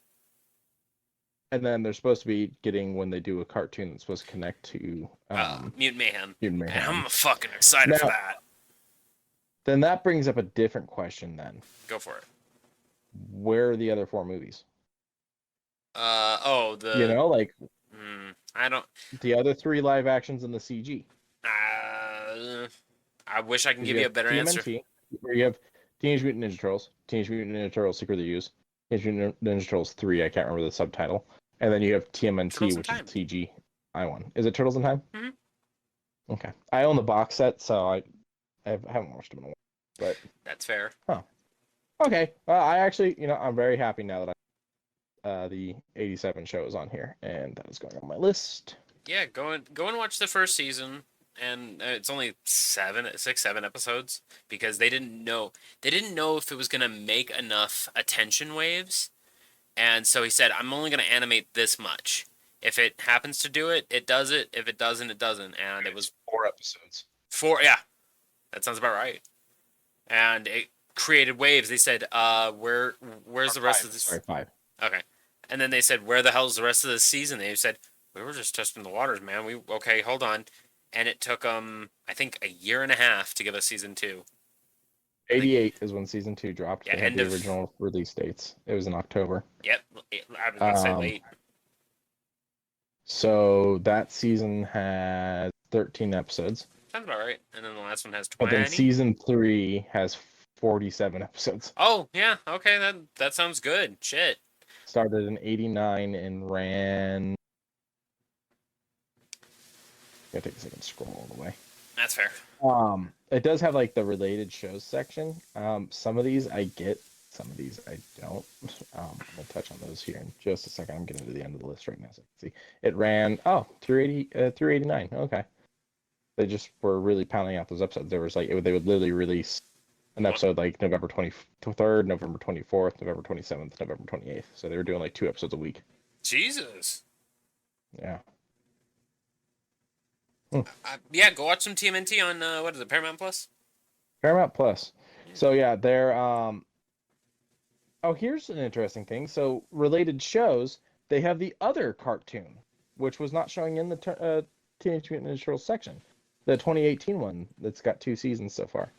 And then they're supposed to be getting, when they do a cartoon that's supposed to connect to Mutant Mayhem. Mutant Mayhem. And I'm fucking excited for that. Then that brings up a different question then. Go for it. Where are the other 4 movies? You know, like... I don't... The other 3 live actions in the CG. I wish I can give you a better answer. Where you have Teenage Mutant Ninja Turtles, Teenage Mutant Ninja Turtles Secret of the Ooze, Teenage Mutant Ninja Turtles 3, I can't remember the subtitle. And then you have TMNT, which is CG one. Is it Turtles in Time? Mm-hmm. Okay. I own the box set, so I haven't watched them in a while. But that's fair. Huh. Okay. I actually, I'm very happy now that the 87 show is on here, and that is going on my list. Yeah, go and watch the first season, and it's only 7 episodes because they didn't know if it was gonna make enough attention waves, and so he said, "I'm only gonna animate this much. If it happens to do it, it does it. If it doesn't, it doesn't." And it was 4 episodes. 4, yeah, that sounds about right. And it created waves. They said, "Where's the rest of this?" Sorry, 5. Okay. And then they said, "Where the hell's the rest of the season?" They said, "We were just testing the waters, man. Okay, hold on." And it took I think a year and a half to give us season 2. 88 is when season 2 dropped. Yeah, they had the original release dates. It was in October. Yep, I was gonna say late. So that season had 13 episodes. sounds about right. And then the last one has But then 20. season 3 has 47 episodes. Oh, yeah. Okay, that sounds good. Shit. Started in 89 and ran. Gotta take a second to scroll all the way. That's fair. It does have like the related shows section. Some of these I get, some of these I don't. I'm gonna touch on those here in just a second. I'm getting to the end of the list right now, so I can see. It ran through 89. Okay. They just were really pounding out those episodes. There was like they would literally release an episode like November 23rd, November 24th, November 27th, November 28th. So they were doing like 2 episodes a week. Jesus. Yeah. Yeah, go watch some TMNT on, what is it, Paramount Plus? Paramount Plus. So yeah, they're oh, here's an interesting thing. So related shows, they have the other cartoon, which was not showing in the Teenage Mutant Ninja Turtles section, the 2018 one that's got 2 seasons so far.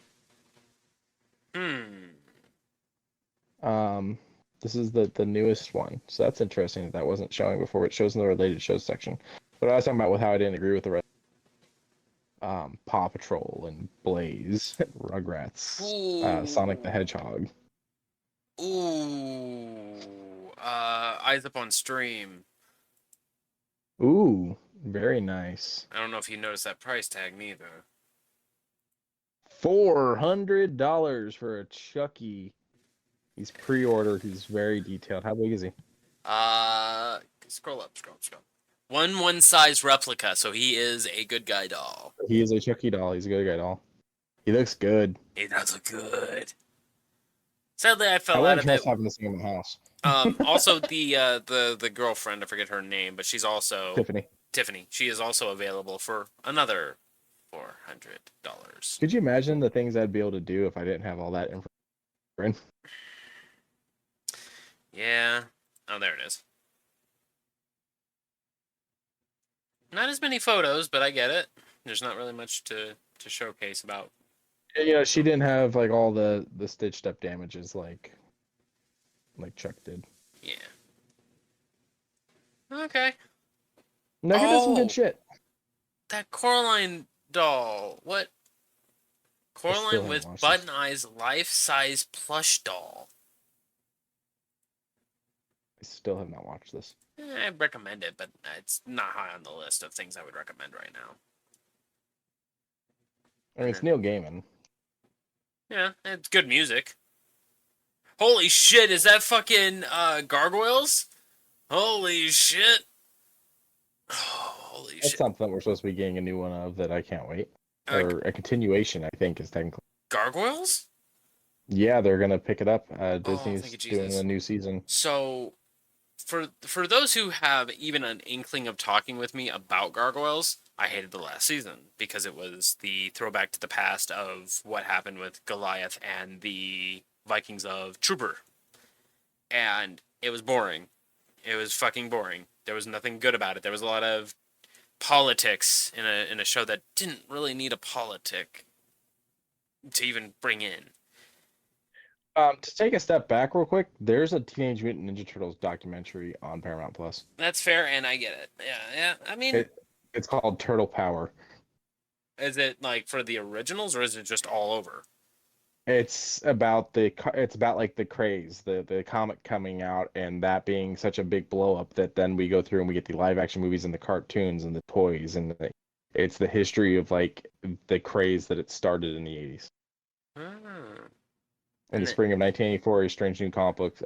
This is the newest one, so that's interesting that wasn't showing before. It shows in the related shows section. But I was talking about with how I didn't agree with the rest. Paw Patrol and Blaze, Rugrats, Sonic the Hedgehog. Ooh. Eyes Up on Stream. Ooh, very nice. I don't know if you noticed that price tag neither. $400 for a Chucky. He's pre-ordered. He's very detailed. How big is he? Scroll up. One size replica, so he is a good guy doll. He is a Chucky doll. He's a good guy doll. He looks good. He does look good. Sadly, I fell I out of it. having this thing in the house. Also, the girlfriend, I forget her name, but she's also Tiffany. She is also available for another $400. Could you imagine the things I'd be able to do if I didn't have all that information? Yeah. Oh, there it is. Not as many photos, but I get it. There's not really much to showcase about. You know, she didn't have like all the stitched up damages like Chuck did. Yeah. Okay. No, he does some good shit. That Coraline doll. What? Coraline with Button Eyes life-size plush doll. I still have not watched this. I recommend it, but it's not high on the list of things I would recommend right now. I mean, it's Neil Gaiman. Yeah, it's good music. Holy shit, is that fucking Gargoyles? Holy shit. Oh, holy shit. That's something we're supposed to be getting a new one of that I can't wait. Or a continuation, I think, is technically. Gargoyles? Yeah, they're going to pick it up. Disney's doing a new season. So, for those who have even an inkling of talking with me about Gargoyles, I hated the last season because it was the throwback to the past of what happened with Goliath and the Vikings of Trooper. And it was boring. It was fucking boring. There was nothing good about it. There was a lot of politics in a show that didn't really need a politic to even bring in. To take a step back real quick, there's a Teenage Mutant Ninja Turtles documentary on Paramount Plus. That's fair, and I get it. Yeah. I mean, it's called Turtle Power. Is it like for the originals, or is it just all over? It's about like the craze, the comic coming out, and that being such a big blow up that then we go through and we get the live action movies and the cartoons and the toys and it's the history of like the craze that it started in the 80s. In the spring of 1984, a strange new comic book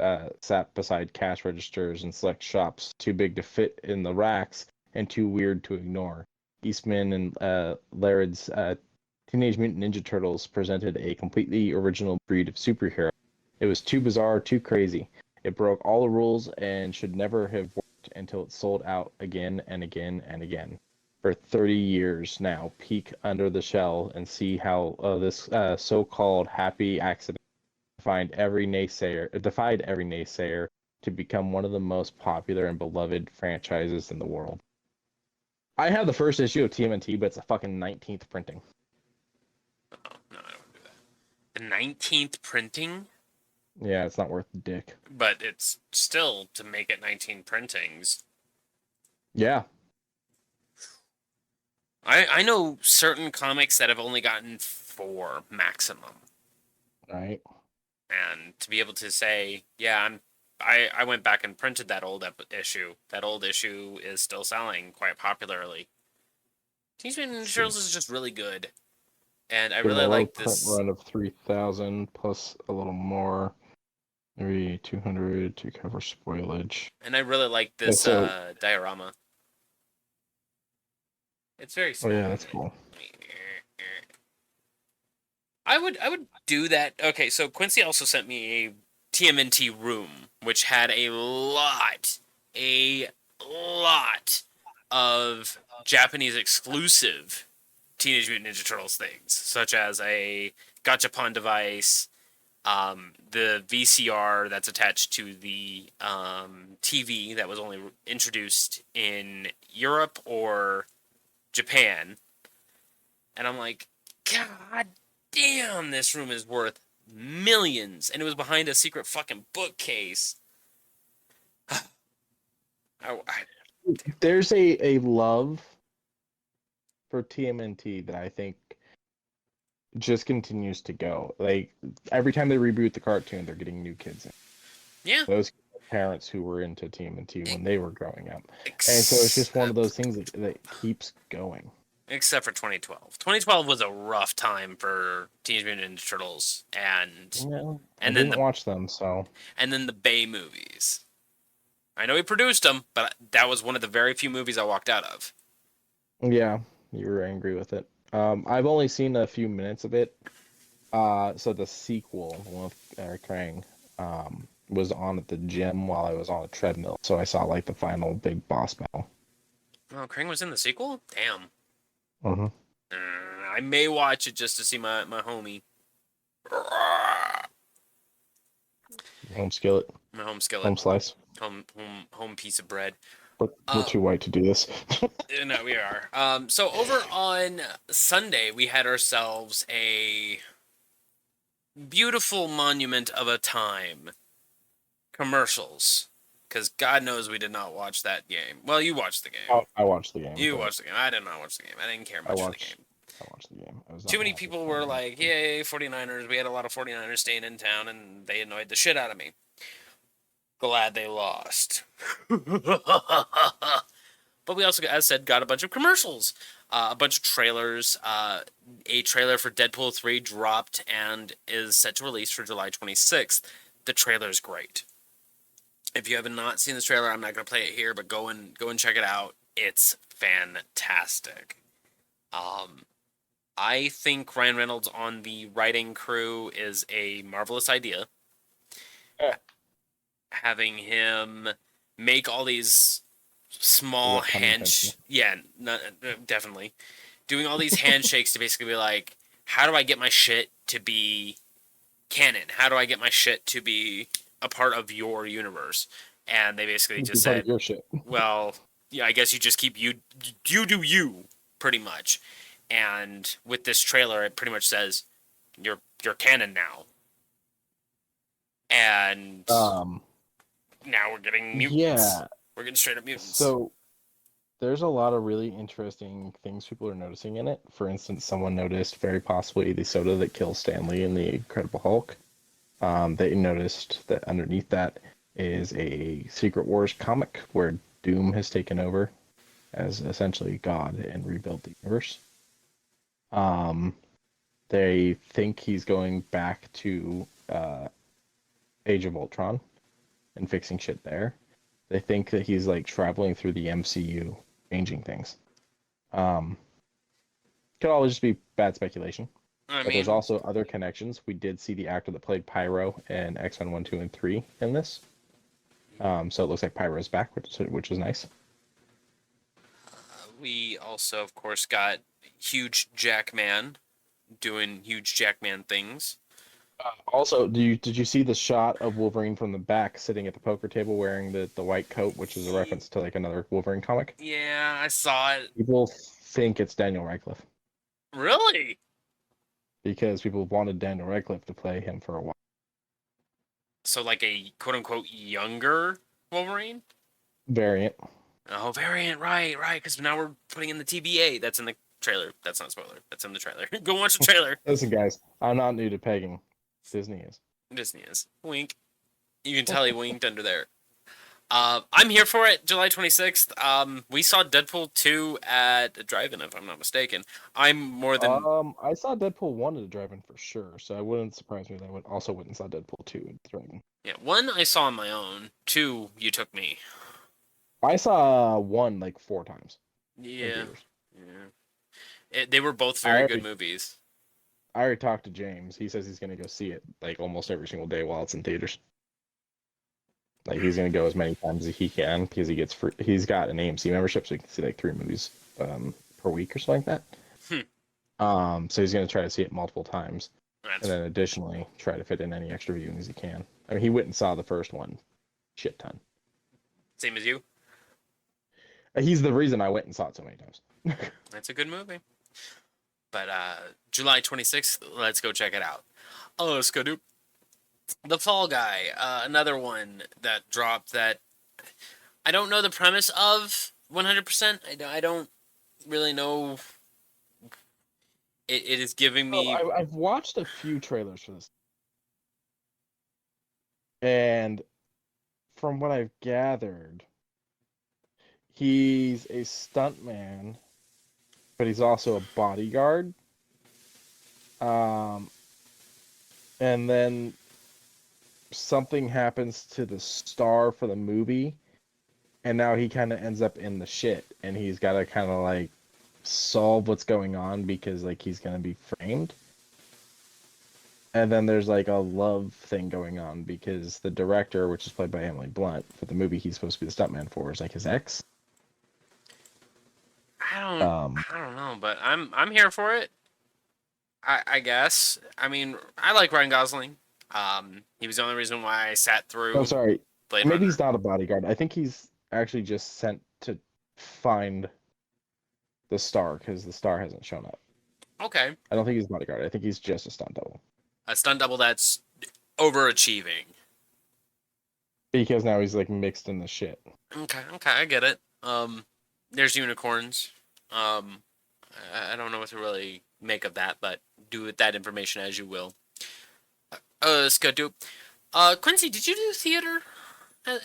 sat beside cash registers in select shops, too big to fit in the racks and too weird to ignore. Eastman and Laird's Teenage Mutant Ninja Turtles presented a completely original breed of superhero. It was too bizarre, too crazy. It broke all the rules and should never have worked until it sold out again and again and again. For 30 years now, peek under the shell and see how this so-called happy accident defied every naysayer to become one of the most popular and beloved franchises in the world. I have the first issue of TMNT, but it's a fucking 19th printing. Oh, no, I don't do that. The 19th printing? Yeah, it's not worth the dick. But it's still to make it 19 printings. Yeah. I know certain comics that have only gotten 4 maximum. Right. And to be able to say, yeah, I went back and printed that old issue. That old issue is still selling quite popularly. Teenage Mutant Ninja See. Turtles is just really good, and I Given a really low like print this. run of 3,000 plus a little more, maybe 200 to cover spoilage. And I really like Yeah, this so, diorama. It's very oh small. yeah, that's cool. I would do that. Okay, so Quincy also sent me a TMNT room, which had a lot of Japanese exclusive Teenage Mutant Ninja Turtles things, such as a gachapon device, the VCR that's attached to the TV that was only introduced in Europe or Japan. And I'm like, God damn, this room is worth millions. And it was behind a secret fucking bookcase. I There's a love for TMNT that I think just continues to go. Like every time they reboot the cartoon, they're getting new kids in. yeah. Those parents who were into TMNT when they were growing up, and so it's just one of Except, those things that keeps going. except for 2012. 2012 was a rough time for Teenage Mutant Ninja Turtles, No, I and then didn't the watch them, so Bay movies. I know he produced them, but that was one of the very few movies I walked out of. yeah, you were angry with it. I've only seen a few minutes of it. So the sequel, the one with Eric Krang, was on at the gym while I was on a treadmill. So I saw like the final big boss battle. Oh, Krang was in the sequel? Damn. Mm-hmm. I may watch it just to see my homie. Home skillet, My home skillet. home slice. Home piece of bread. We're too white to do this. No, we are. So over on Sunday, we had ourselves a beautiful monument of a time. Commercials. Because God knows we did not watch that game. Well, you watched the game. I watched the game, You but watched the game. I did not watch the game. I didn't care I much for the watched game. I watched the game. I was Too not many happy people with were the like, yay, 49ers. We had a lot of 49ers staying in town, and they annoyed the shit out of me. Glad they lost. But we also, as said, got a bunch of commercials, a bunch of trailers. A trailer for Deadpool 3 dropped and is set to release for July 26th. The trailer is great. If you have not seen this trailer, I'm not going to play it here, but go and check it out. It's fantastic. Um, I think Ryan Reynolds on the writing crew is a marvelous idea. Yeah. Having him make all these small What pun intentional. definitely doing all these handshakes to basically be like, how do I get my shit to be canon? How do I get my shit to be a part of your universe? And they basically Be just part of said, your shit. well, yeah, I guess you just keep you do you pretty much. And with this trailer, it pretty much says you're canon now. And Um, now we're getting mutants. yeah. We're getting straight up mutants. So there's a lot of really interesting things people are noticing in it. For instance, someone noticed very possibly the soda that kills Stanley in the Incredible Hulk. They noticed that underneath that is a Secret Wars comic where Doom has taken over as essentially God and rebuilt the universe. Um, they think he's going back to Age of Ultron and fixing shit there. They think that he's like traveling through the MCU, changing things. Um, could always just be bad speculation. I But there's mean, also other connections. We did see the actor that played Pyro in X-Men 1, 2, and 3 in this. So it looks like Pyro's back, which is nice. we also, of course, got huge Jackman doing huge Jackman things. Also, did you see the shot of Wolverine from the back sitting at the poker table wearing the white coat, which is a reference to like another Wolverine comic? Yeah, I saw it. People think it's Daniel Radcliffe Really? because people wanted Daniel Radcliffe to play him for a while. So, like a quote unquote younger Wolverine? Variant. Oh, variant, right, right. Because now we're putting in the TBA that's in the trailer. That's not a spoiler. That's in the trailer. Go watch the trailer. Listen, guys, I'm not new to pegging. Disney is. Disney is. Wink. You can tell he winked under there. I'm here for it. July 26th. We saw Deadpool 2 at a drive-in, if I'm not mistaken. I'm more than... I saw Deadpool 1 at a drive-in for sure, so it wouldn't surprise me that I also went and saw Deadpool 2 at the drive-in. Yeah, 1 I saw on my own. 2, you took me. I saw 1 like 4 times. Yeah. They were both very good movies. I already talked to James. He says he's going to go see it like almost every single day while it's in theaters. Like he's going to go as many times as he can because he gets free. He's got an AMC membership, so he can see like 3 movies per week or something like that. So he's going to try to see it multiple times, and then additionally try to fit in any extra viewings he can. I mean, he went and saw the first one, shit ton. Same as you. He's the reason I went and saw it so many times. That's a good movie. But July 26th, let's go check it out. Oh, let's go do The Fall Guy, another one that dropped that I don't know the premise of 100%. I don't really know. It is giving me... I've watched a few trailers for this. And from what I've gathered, he's a stuntman, but he's also a bodyguard. And then something happens to the star for the movie, and now he kind of ends up in the shit, and he's got to kind of like solve what's going on because like he's going to be framed. And then there's like a love thing going on because the director, which is played by Emily Blunt, for the movie he's supposed to be the stuntman for, is like his ex. I don't know, but I'm here for it. I guess. I mean, I like Ryan Gosling. He was the only reason why I sat through. Oh, sorry. Blade Maybe Runner. he's not a bodyguard. I think he's actually just sent to find the star because the star hasn't shown up. Okay. I don't think he's a bodyguard. I think he's just a stunt double. A stunt double that's overachieving. Because now he's like mixed in the shit. Okay, I get it. There's unicorns. I don't know what to really make of that, but do with that information as you will. Let's go do. Quincy, did you do theater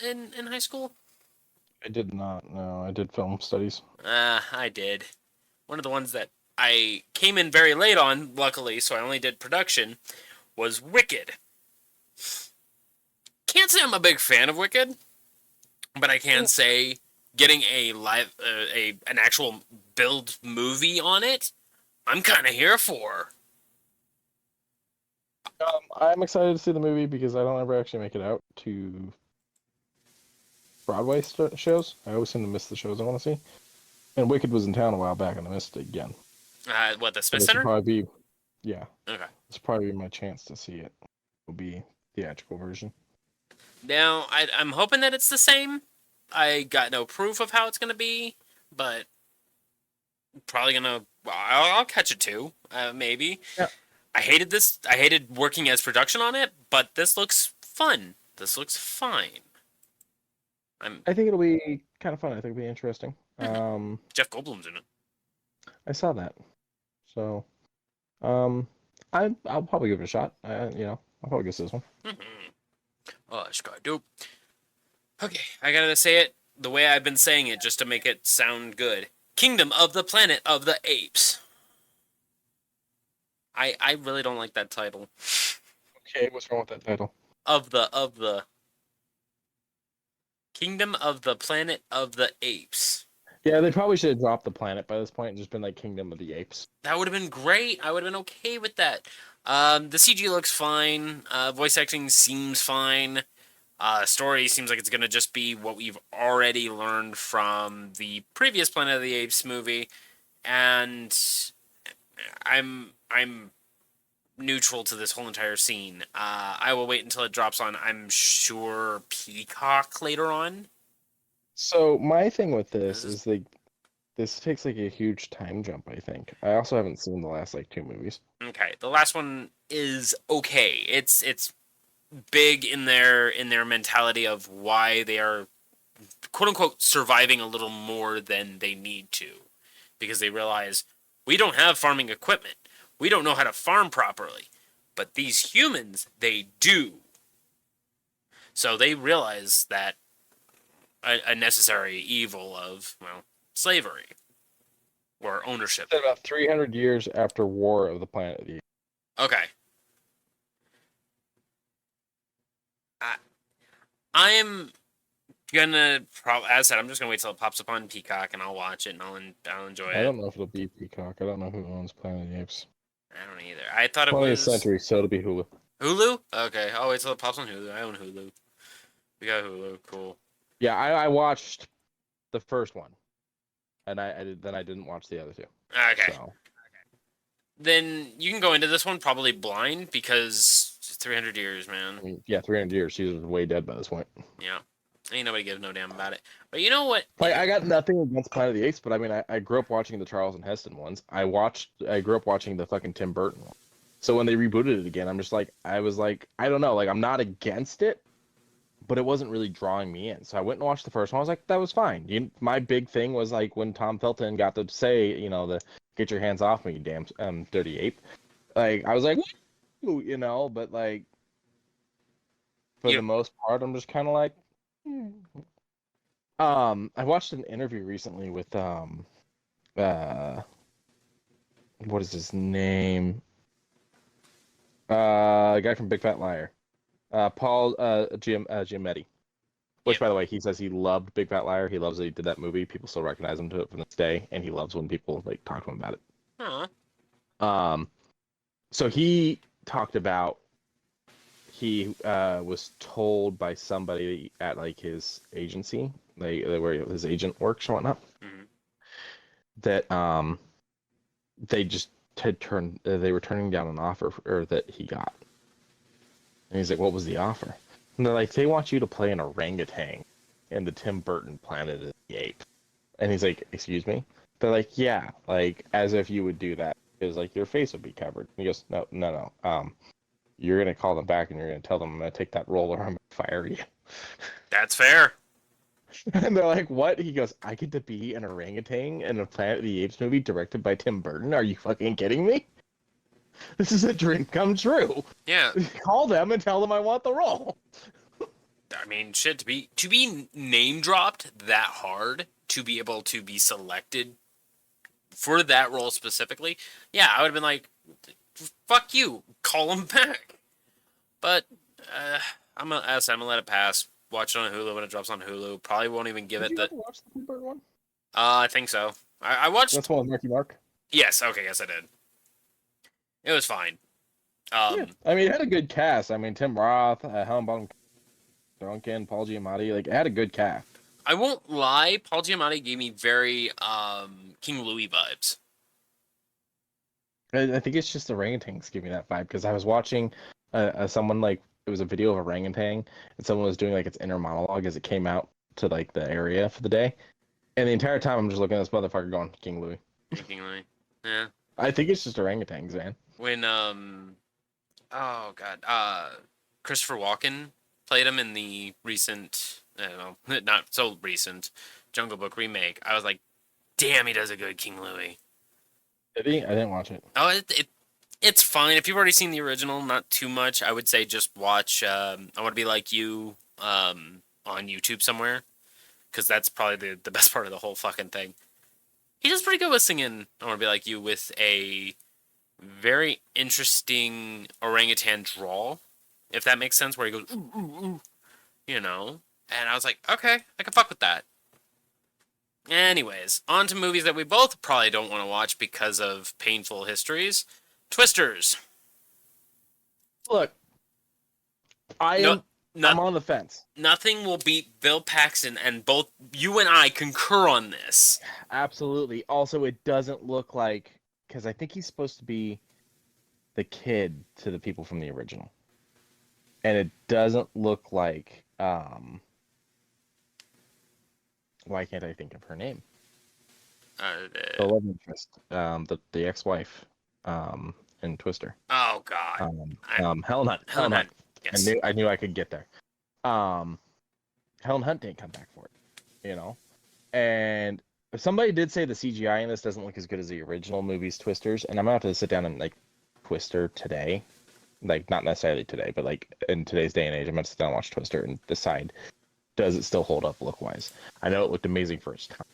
in high school? I did not. No, I did film studies. I did. One of the ones that I came in very late on, luckily, so I only did production, was Wicked. Can't say I'm a big fan of Wicked, but I can say getting a live, an actual build movie on it, I'm kind of here for. I'm excited to see the movie because I don't ever actually make it out to Broadway shows. I always seem to miss the shows I want to see. And Wicked was in town a while back, and I missed it again. What, the Smith This Center? will probably be, yeah. Okay. This will probably be my chance to see it. Will be theatrical version. Now, I'm hoping that it's the same. I got no proof of how it's going to be, but probably going to... I'll catch it too, maybe. Yeah. I hated this. I hated working as production on it, but this looks fun. This looks fine. I think it'll be kind of fun. I think it'll be interesting. Jeff Goldblum's in it. I saw that. So, I'll probably give it a shot. I'll probably go see this one. Oh, dope. Okay, I gotta say it the way I've been saying it just to make it sound good. Kingdom of the Planet of the Apes. I really don't like that title. Okay, what's wrong with that title? Of the Kingdom of the Planet of the Apes. Yeah, they probably should have dropped the planet by this point and just been like Kingdom of the Apes. That would have been great. I would have been okay with that. The CG looks fine. Voice acting seems fine. Story seems like it's going to just be what we've already learned from the previous Planet of the Apes movie. And I'm neutral to this whole entire scene. I will wait until it drops on, I'm sure, Peacock later on. So my thing with this is like, this takes like a huge time jump, I think. I also haven't seen the last like 2 movies. Okay, the last one is okay. It's big in their mentality of why they are quote unquote surviving a little more than they need to, because they realize, We don't have farming equipment. We don't know how to farm properly. But these humans, they do. So they realize that a necessary evil of, well, slavery or ownership. About 300 years after War of the Planet of the Apes. Okay. I'm gonna probably, as I said, I'm just gonna wait till it pops up on Peacock and I'll watch it and I'll enjoy it. I don't know if it'll be Peacock. I don't know who owns Planet of the Apes. I don't either. I thought it 20th was century, so it'll be Hulu. Hulu. Okay, I'll wait till it pops on Hulu. I own Hulu. We got Hulu. Cool. Yeah, I watched the first one, and I didn't watch the other two. Okay. So. Then you can go into this one probably blind because 300 years, man. I mean, yeah, 300 years. She was way dead by this point. Yeah. Ain't nobody gives no damn about it. But you know what? Like, I got nothing against Planet of the Apes, but I mean, I grew up watching the Charlton Heston ones. I grew up watching the fucking Tim Burton one. So when they rebooted it again, I'm just like, I was like, I don't know, like, I'm not against it, but it wasn't really drawing me in. So I went and watched the first one. I was like, that was fine. My big thing was like when Tom Felton got to say, the "Get your hands off me, you damn dirty ape." Like, I was like, but like, for the most part, I'm just kind of like. I watched an interview recently with what is his name? A guy from Big Fat Liar, Paul Giamatti. Which, by the way, he says he loved Big Fat Liar. He loves that he did that movie. People still recognize him to it from this day, and he loves when people like talk to him about it. Huh. So he talked about he was told by somebody at like his agency, where his agent works or whatnot, that they just they were turning down an offer that he got, and he's like, "What was the offer?" And they're like, "They want you to play an orangutan in the Tim Burton Planet of the Apes," and he's like, "Excuse me?" They're like, "Yeah, like as if you would do that, because like your face would be covered." And he goes, "No. You're gonna call them back and you're gonna tell them I'm gonna take that role or I'm gonna fire you." That's fair. And they're like, "What?" He goes, "I get to be an orangutan in a Planet of the Apes movie directed by Tim Burton? Are you fucking kidding me? This is a dream come true." Yeah. Call them and tell them I want the role. I mean, shit, to be name dropped that hard, to be able to be selected for that role specifically, yeah, I would have been like, fuck you, call him back. But I'm gonna let it pass. Watch it on Hulu when it drops on Hulu. Probably won't even give Did it the. You ever watch the Tim Burton one? I think so. I watched. That's one with Marky Mark. Yes. Okay. Yes, I did. It was fine. Yeah. I mean, it had a good cast. I mean, Tim Roth, Helen Bonham Duncan, Paul Giamatti. Like, it had a good cast. I won't lie. Paul Giamatti gave me very King Louis vibes. I think it's just orangutans give me that vibe, because I was watching someone, like, it was a video of a orangutan, and someone was doing like its inner monologue as it came out to like the area for the day, and the entire time I'm just looking at this motherfucker going, "King Louis." King Louis. Yeah. I think it's just orangutans, man. When oh god, Christopher Walken played him in the recent, not so recent, Jungle Book remake. I was like, damn, he does a good King Louis. Did he? I didn't watch it. Oh, it's fine. If you've already seen the original, not too much. I would say just watch I Want to Be Like You on YouTube somewhere, because that's probably the best part of the whole fucking thing. He does pretty good with singing I Want to Be Like You with a very interesting orangutan drawl, if that makes sense, where he goes, ooh, ooh, ooh, and I was like, okay, I can fuck with that. Anyways, on to movies that we both probably don't want to watch because of painful histories. Twisters. Look, I'm on the fence. Nothing will beat Bill Paxton, and both you and I concur on this. Absolutely. Also, it doesn't look like, because I think he's supposed to be the kid to the people from the original, and it doesn't look like. Why can't I think of her name? The love interest, the ex-wife, in Twister. Oh God. Helen Hunt. Helen Hunt. Yes. I knew I could get there. Helen Hunt didn't come back for it, and If somebody did say the CGI in this doesn't look as good as the original movie's Twisters, and I'm gonna have to sit down and like Twister today, like not necessarily today, but like in today's day and age, I'm gonna sit down and watch Twister and decide, does it still hold up look wise? I know it looked amazing for its time.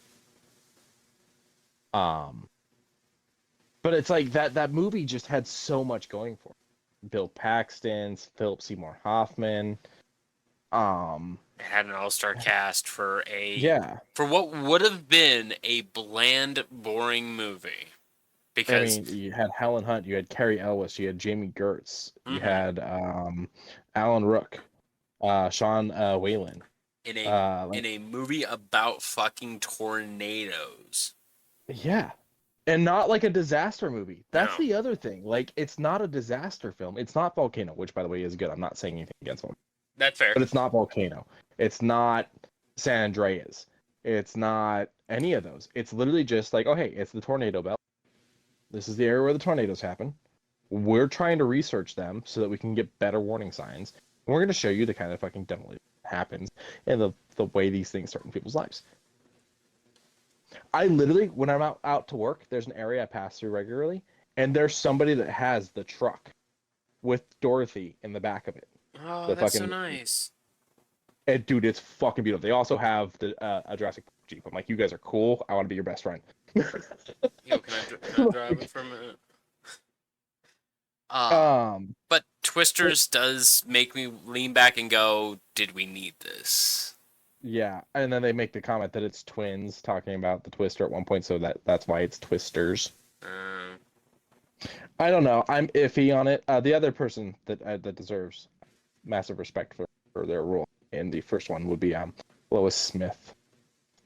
But it's like that movie just had so much going for it. Bill Paxton, Philip Seymour Hoffman. It had an all-star cast for Yeah. what would have been a bland, boring movie. I Because mean, you had Helen Hunt, you had Carrie Elwes, you had Jamie Gertz, you Mhm. had Alan Rook, Sean Whalen. in Like, a movie about fucking tornadoes. yeah. And not like a disaster movie. That's No, the other thing. Like, it's not a disaster film. It's not Volcano, which, by the way, is good. I'm not saying anything against Volcano. that's fair. But it's not Volcano. It's not San Andreas. It's not any of those. It's literally just like, oh, hey, it's the tornado belt. This is the area where the tornadoes happen. We're trying to research them so that we can get better warning signs. And we're going to show you the kind of fucking demolition that happens and the way these things start in people's lives. I literally, when I'm out to work, there's an area I pass through regularly, and there's somebody that has the truck with Dorothy in the back of it. Oh, The that's so fucking nice. And dude, it's fucking beautiful. They also have the a Jurassic Park Jeep. I'm like, you guys are cool. I want to be your best friend. Yo, can I drive it for a minute? Um, But Twisters does make me lean back and go, did we need this? yeah, and then they make the comment that it's twins, talking about the Twister at one point, so that's why it's Twisters. Uh, I don't know. I'm iffy on it. The other person that deserves massive respect for their role in the first one would be Lois Smith.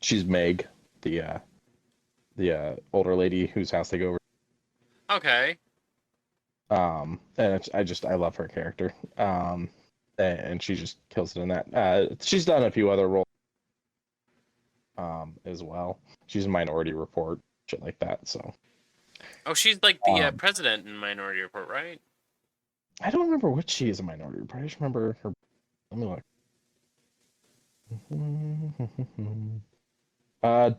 She's Meg, the older lady whose house they go over. okay. And I love her character. And she just kills it in that. She's done a few other roles as well. She's in Minority Report, shit like that. So Oh, she's like the president in Minority Report, right? I don't remember which she is in Minority Report. I just remember her. Let me look.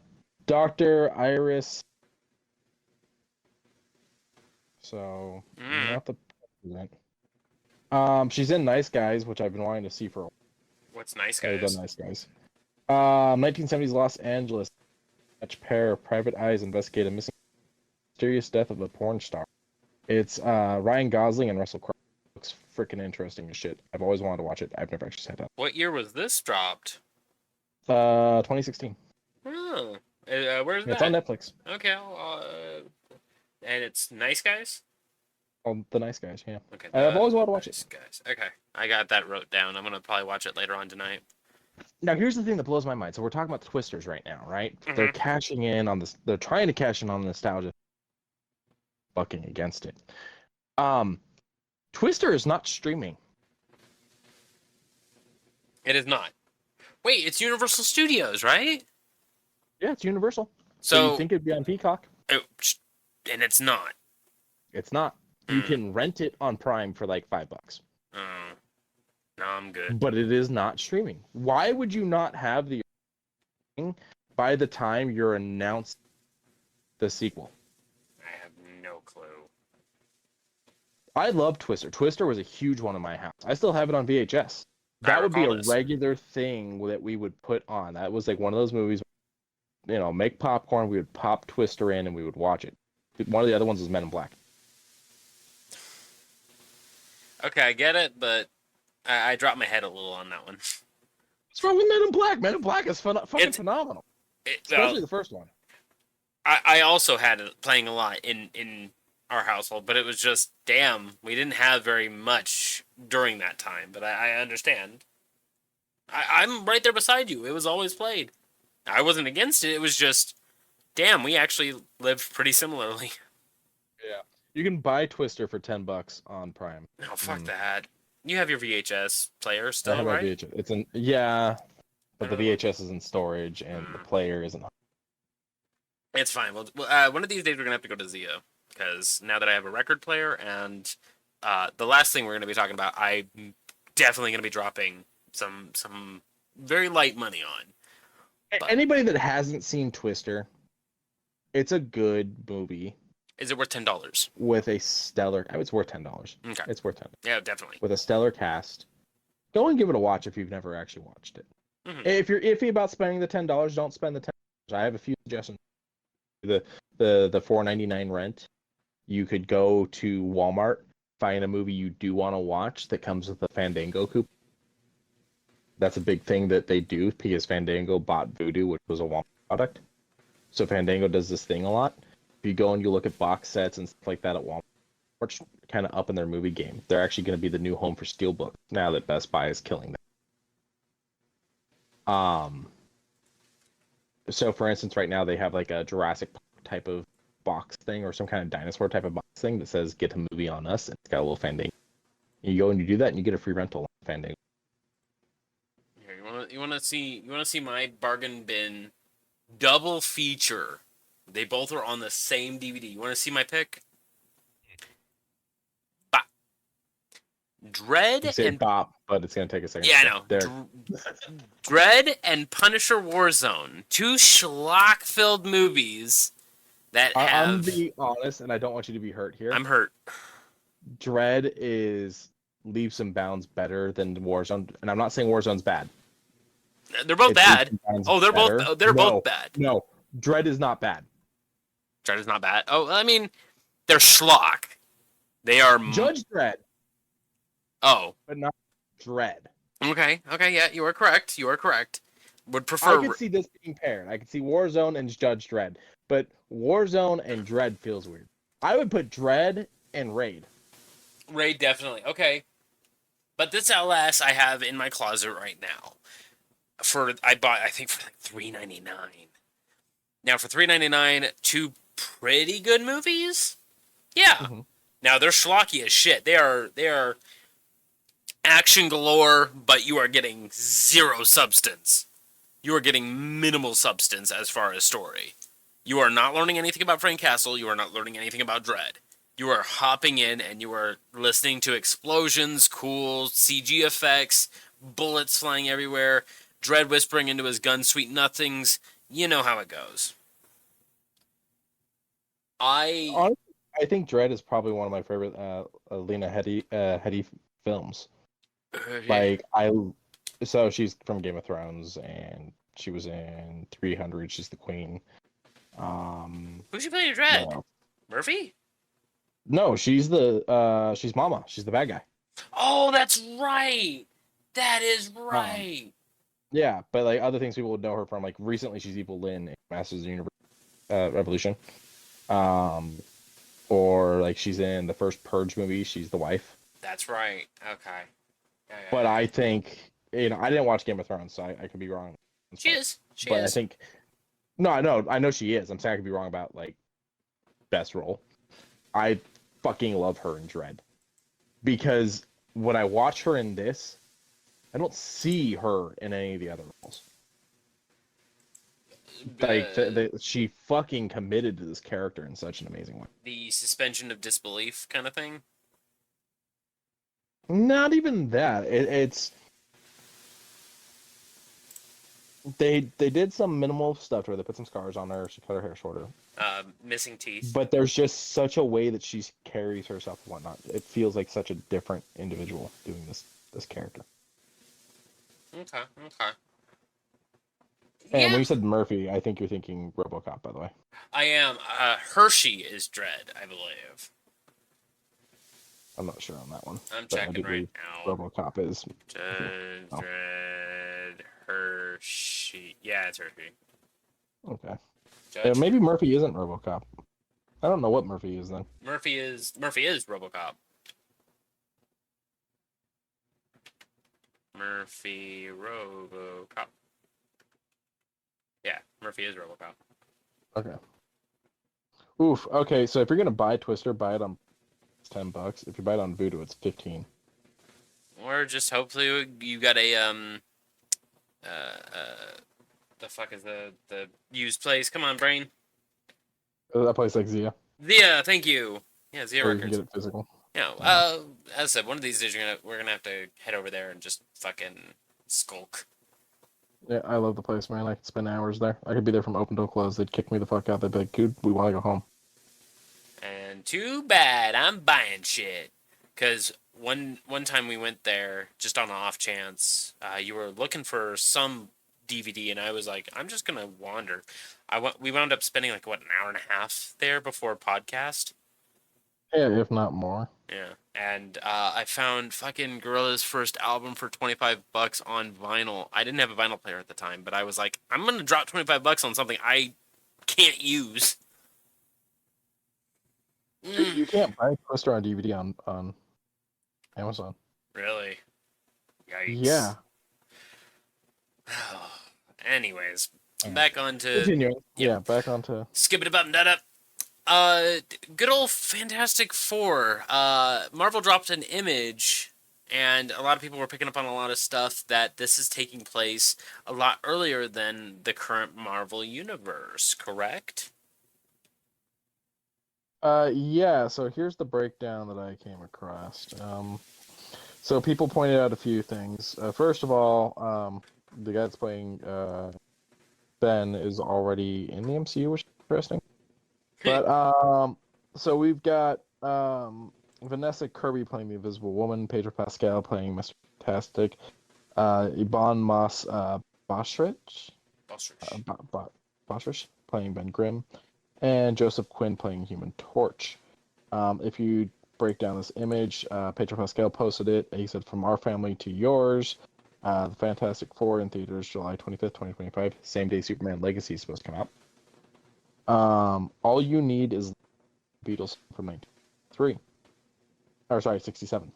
Dr. Iris. So not the president. She's in Nice Guys, which I've been wanting to see for a while. What's Nice I've Guys? done Nice Guys. 1970s Los Angeles. A pair of private eyes investigate a mysterious death of a porn star. It's Ryan Gosling and Russell Crowe. Looks freaking interesting as shit. I've always wanted to watch it. I've never actually sat down. What year was this dropped? 2016. Oh, where's It's that? on Netflix. Okay, and it's Nice Guys? On The Nice Guys, yeah. Okay, I've always wanted to watch Nice it. Guys. Okay, I got that wrote down. I'm gonna probably watch it later on tonight. Now, here's the thing that blows my mind. So we're talking about the Twisters right now, right? Mhm. They're cashing in on this. They're trying to cash in on the nostalgia. Bucking against it. Twister is not streaming. It is not. Wait, it's Universal Studios, right? Yeah, it's Universal. So you think it'd be on Peacock? And it's not. It's not. You Hmm. can rent it on Prime for like $5. Oh, no, I'm good. But it is not streaming. Why would you not have the by the time you're announced the sequel? I have no clue. I love Twister. Twister was a huge one in my house. I still have it on VHS. I That would be recall a this. regular thing that we would put on. That was like one of those movies, make popcorn, we would pop Twister in and we would watch it. One of the other ones was Men in Black. Okay, I get it, but I dropped my head a little on that one. What's wrong with Men in Black? Men in Black is fucking phenomenal. Especially the first one. I also had it playing a lot in our household, but it was just, damn, we didn't have very much during that time, but I understand. I'm right there beside you. It was always played. I wasn't against it. It was just, damn, we actually lived pretty similarly. Yeah. You can buy Twister for $10 on Prime. Oh, fuck that. You have your VHS player I still, have my right? VHS. It's in but the I don't know. VHS is in storage and the player isn't. It's fine. Well, one of these days we're gonna have to go to Zio because now that I have a record player and the last thing we're gonna be talking about, I'm definitely gonna be dropping some very light money on. But Anybody that hasn't seen Twister, It's a good movie Is it worth $10? with a stellar. I mean, it's worth $10. Okay. It's worth 10 Yeah, definitely. with a stellar cast. Go and give it a watch if you've never actually watched it. Mm-hmm. If you're iffy about spending the $10, don't spend the $10. I have a few suggestions. The $4.99 rent. You could go to Walmart, find a movie you do want to watch that comes with a Fandango coupon. That's a big thing that they do because Fandango bought Voodoo, which was a Walmart product. So Fandango does this thing a lot. If you go and you look at box sets and stuff like that at Walmart, which kind of up in their movie game. They're actually going to be the new home for Steelbook now that Best Buy is killing them. So for instance, right now they have like a Jurassic Park type of box thing or some kind of dinosaur type of box thing that says "Get a movie on us," and it's got a little Fandango. You go and you do that, and you get a free rental on Fandango. Here, you want to see my bargain bin double feature. They both are on the same DVD. You want to see my pick? Bop. Dread You say and bop, but it's gonna take a second. yeah, I know. Dread and Punisher Warzone, two schlock-filled movies that have. I'm being honest, and I don't want you to be hurt here. I'm hurt. Dread is leaps and bounds better than Warzone, and I'm not saying Warzone's bad. They're both bad. Oh, they're better. both. They're both bad. No, Dread is not bad. Dread is not bad. Oh, I mean, they're schlock. They are. Judge Dredd, Oh. but not Dread. Okay. Yeah, you are correct. Would prefer. I could see this being paired. I could see Warzone and Judge Dredd, but Warzone and Dread feels weird. I would put Dread and Raid. Raid definitely. Okay. But this LS I have in my closet right now. I bought I think for like $3.99. Now for $3.99, two pretty good movies? Yeah. Mm-hmm. Now they're schlocky as shit. They are action galore, but you are getting zero substance. You are getting minimal substance as far as story. You are not learning anything about Frank Castle. You are not learning anything about Dread. You are hopping in and you are listening to explosions, cool CG effects, bullets flying everywhere, Dread whispering into his gun, sweet nothings. You know how it goes. Honestly, I think Dread is probably one of my favorite Lena Headey films. Like so she's from Game of Thrones and she was in 300. She's the queen. Who's she playing Dread? No. Murphy? No, she's Mama. She's the bad guy. Oh, that's right. That is right. Yeah, but like other things people would know her from, like recently she's Evil Lynn in Masters of the Universe Revolution. Or like she's in the first Purge movie, she's the wife. That's right. Okay. Yeah. But I think, I didn't watch Game of Thrones, so I could be wrong. She is. I think, no, I know she is. I'm saying I could be wrong about like best role. I fucking love her in Dread because when I watch her in this, I don't see her in any of the other roles. Like she fucking committed to this character in such an amazing way. The suspension of disbelief kind of thing. Not even that. It's they did some minimal stuff to her. They put some scars on her. She cut her hair shorter. Missing teeth. But there's just such a way that she carries herself and whatnot. It feels like such a different individual doing this character. Okay. And when you said Murphy, I think you're thinking RoboCop, by the way. I am. Hershey is Dread, I believe. I'm not sure on that one. I'm checking right now. RoboCop is. Dread Hershey. Yeah, it's Hershey. Okay. Maybe Murphy isn't RoboCop. I don't know what Murphy is then. Murphy is RoboCop. Murphy RoboCop. Yeah, Murphy is RoboCop. Okay. Oof. Okay, so if you're gonna buy Twister, buy it on $10. If you buy it on Voodoo, it's $15. Or just hopefully you got a the fuck is the used place? Come on, brain. That place like Zia. Zia, thank you. Yeah, Zia or Records. You can get it physical. Yeah. As I said, one of these days we're gonna have to head over there and just fucking skulk. Yeah, I love the place, man. I could spend hours there. I could be there from open till close. They'd kick me the fuck out. They'd be like, dude, we want to go home. And too bad I'm buying shit. Cause one time we went there just on an off chance. You were looking for some DVD, and I was like, I'm just gonna wander. We wound up spending like what, an hour and a half there before podcast. Yeah, if not more. Yeah, and I found fucking Gorilla's first album for $25 on vinyl. I didn't have a vinyl player at the time, but I was like, I'm gonna drop $25 on something I can't use. You can't buy Twister on DVD on Amazon. Really? Yikes. Yeah. Anyways, back on to Continuing. Yeah, back onto. skip it about and up. Good old Fantastic Four. Marvel dropped an image, and a lot of people were picking up on a lot of stuff that this is taking place a lot earlier than the current Marvel universe. Correct? Yeah. So here's the breakdown that I came across. So people pointed out a few things. First of all, the guy that's playing Ben is already in the MCU, which is interesting. But so we've got Vanessa Kirby playing the Invisible Woman, Pedro Pascal playing Mr. Fantastic, Ibn Mas Bosrich, Bosrich playing Ben Grimm, and Joseph Quinn playing Human Torch. If you break down this image, Pedro Pascal posted it. He said, "From our family to yours." The Fantastic Four in theaters July 25th, 2025. Same day Superman Legacy is supposed to come out. All you need is Beatles from 1993. Or sorry, 67.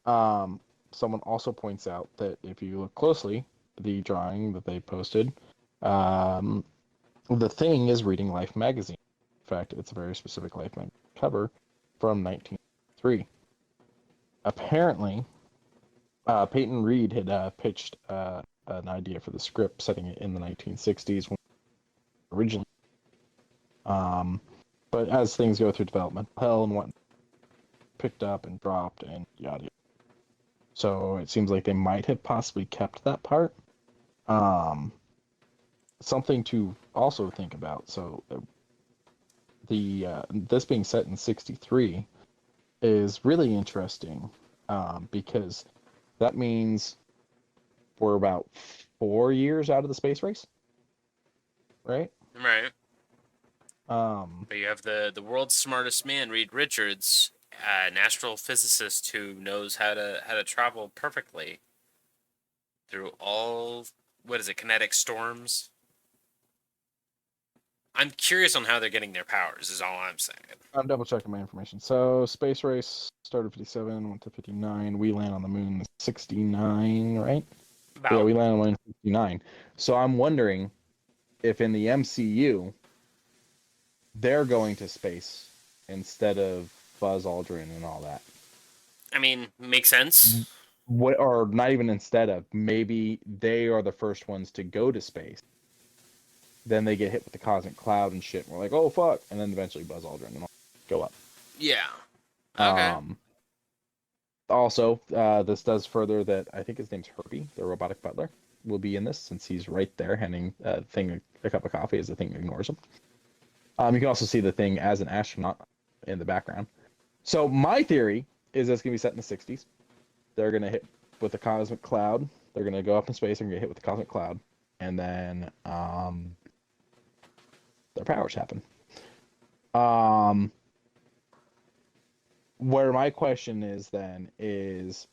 Someone also points out that if you look closely, the drawing that they posted, the Thing is reading Life magazine. In fact, it's a very specific Life magazine cover from 1993. Apparently, Peyton Reed had pitched an idea for the script, setting it in the 1960s originally. But as things go through development hell and whatnot, picked up and dropped and yada yada. So it seems like they might have possibly kept that part. Something to also think about. So the this being set in '63 is really interesting because that means we're about 4 years out of the space race, right? Right. But you have the world's smartest man, Reed Richards, an astrophysicist who knows how to travel perfectly through all, what is it, kinetic storms. I'm curious on how they're getting their powers, is all I'm saying. I'm double checking my information. So space race started 57, went to 59. We land on the moon in 69, right? Yeah, we land on the moon in 59. So I'm wondering if in the MCU they're going to space instead of Buzz Aldrin and all that. I mean, makes sense. What, or not even instead of, maybe they are the first ones to go to space. Then they get hit with the cosmic cloud and shit. And we're like, oh fuck! And then eventually Buzz Aldrin and all go up. Yeah. Okay. Also, this does further that I think his name's Herbie, the robotic butler, will be in this since he's right there handing Thing a cup of coffee as the Thing ignores him. You can also see the Thing as an astronaut in the background. So my theory is that it's going to be set in the 60s. They're going to hit with the cosmic cloud. They're going to go up in space and get hit with the cosmic cloud. And then their powers happen. Where my question is then is,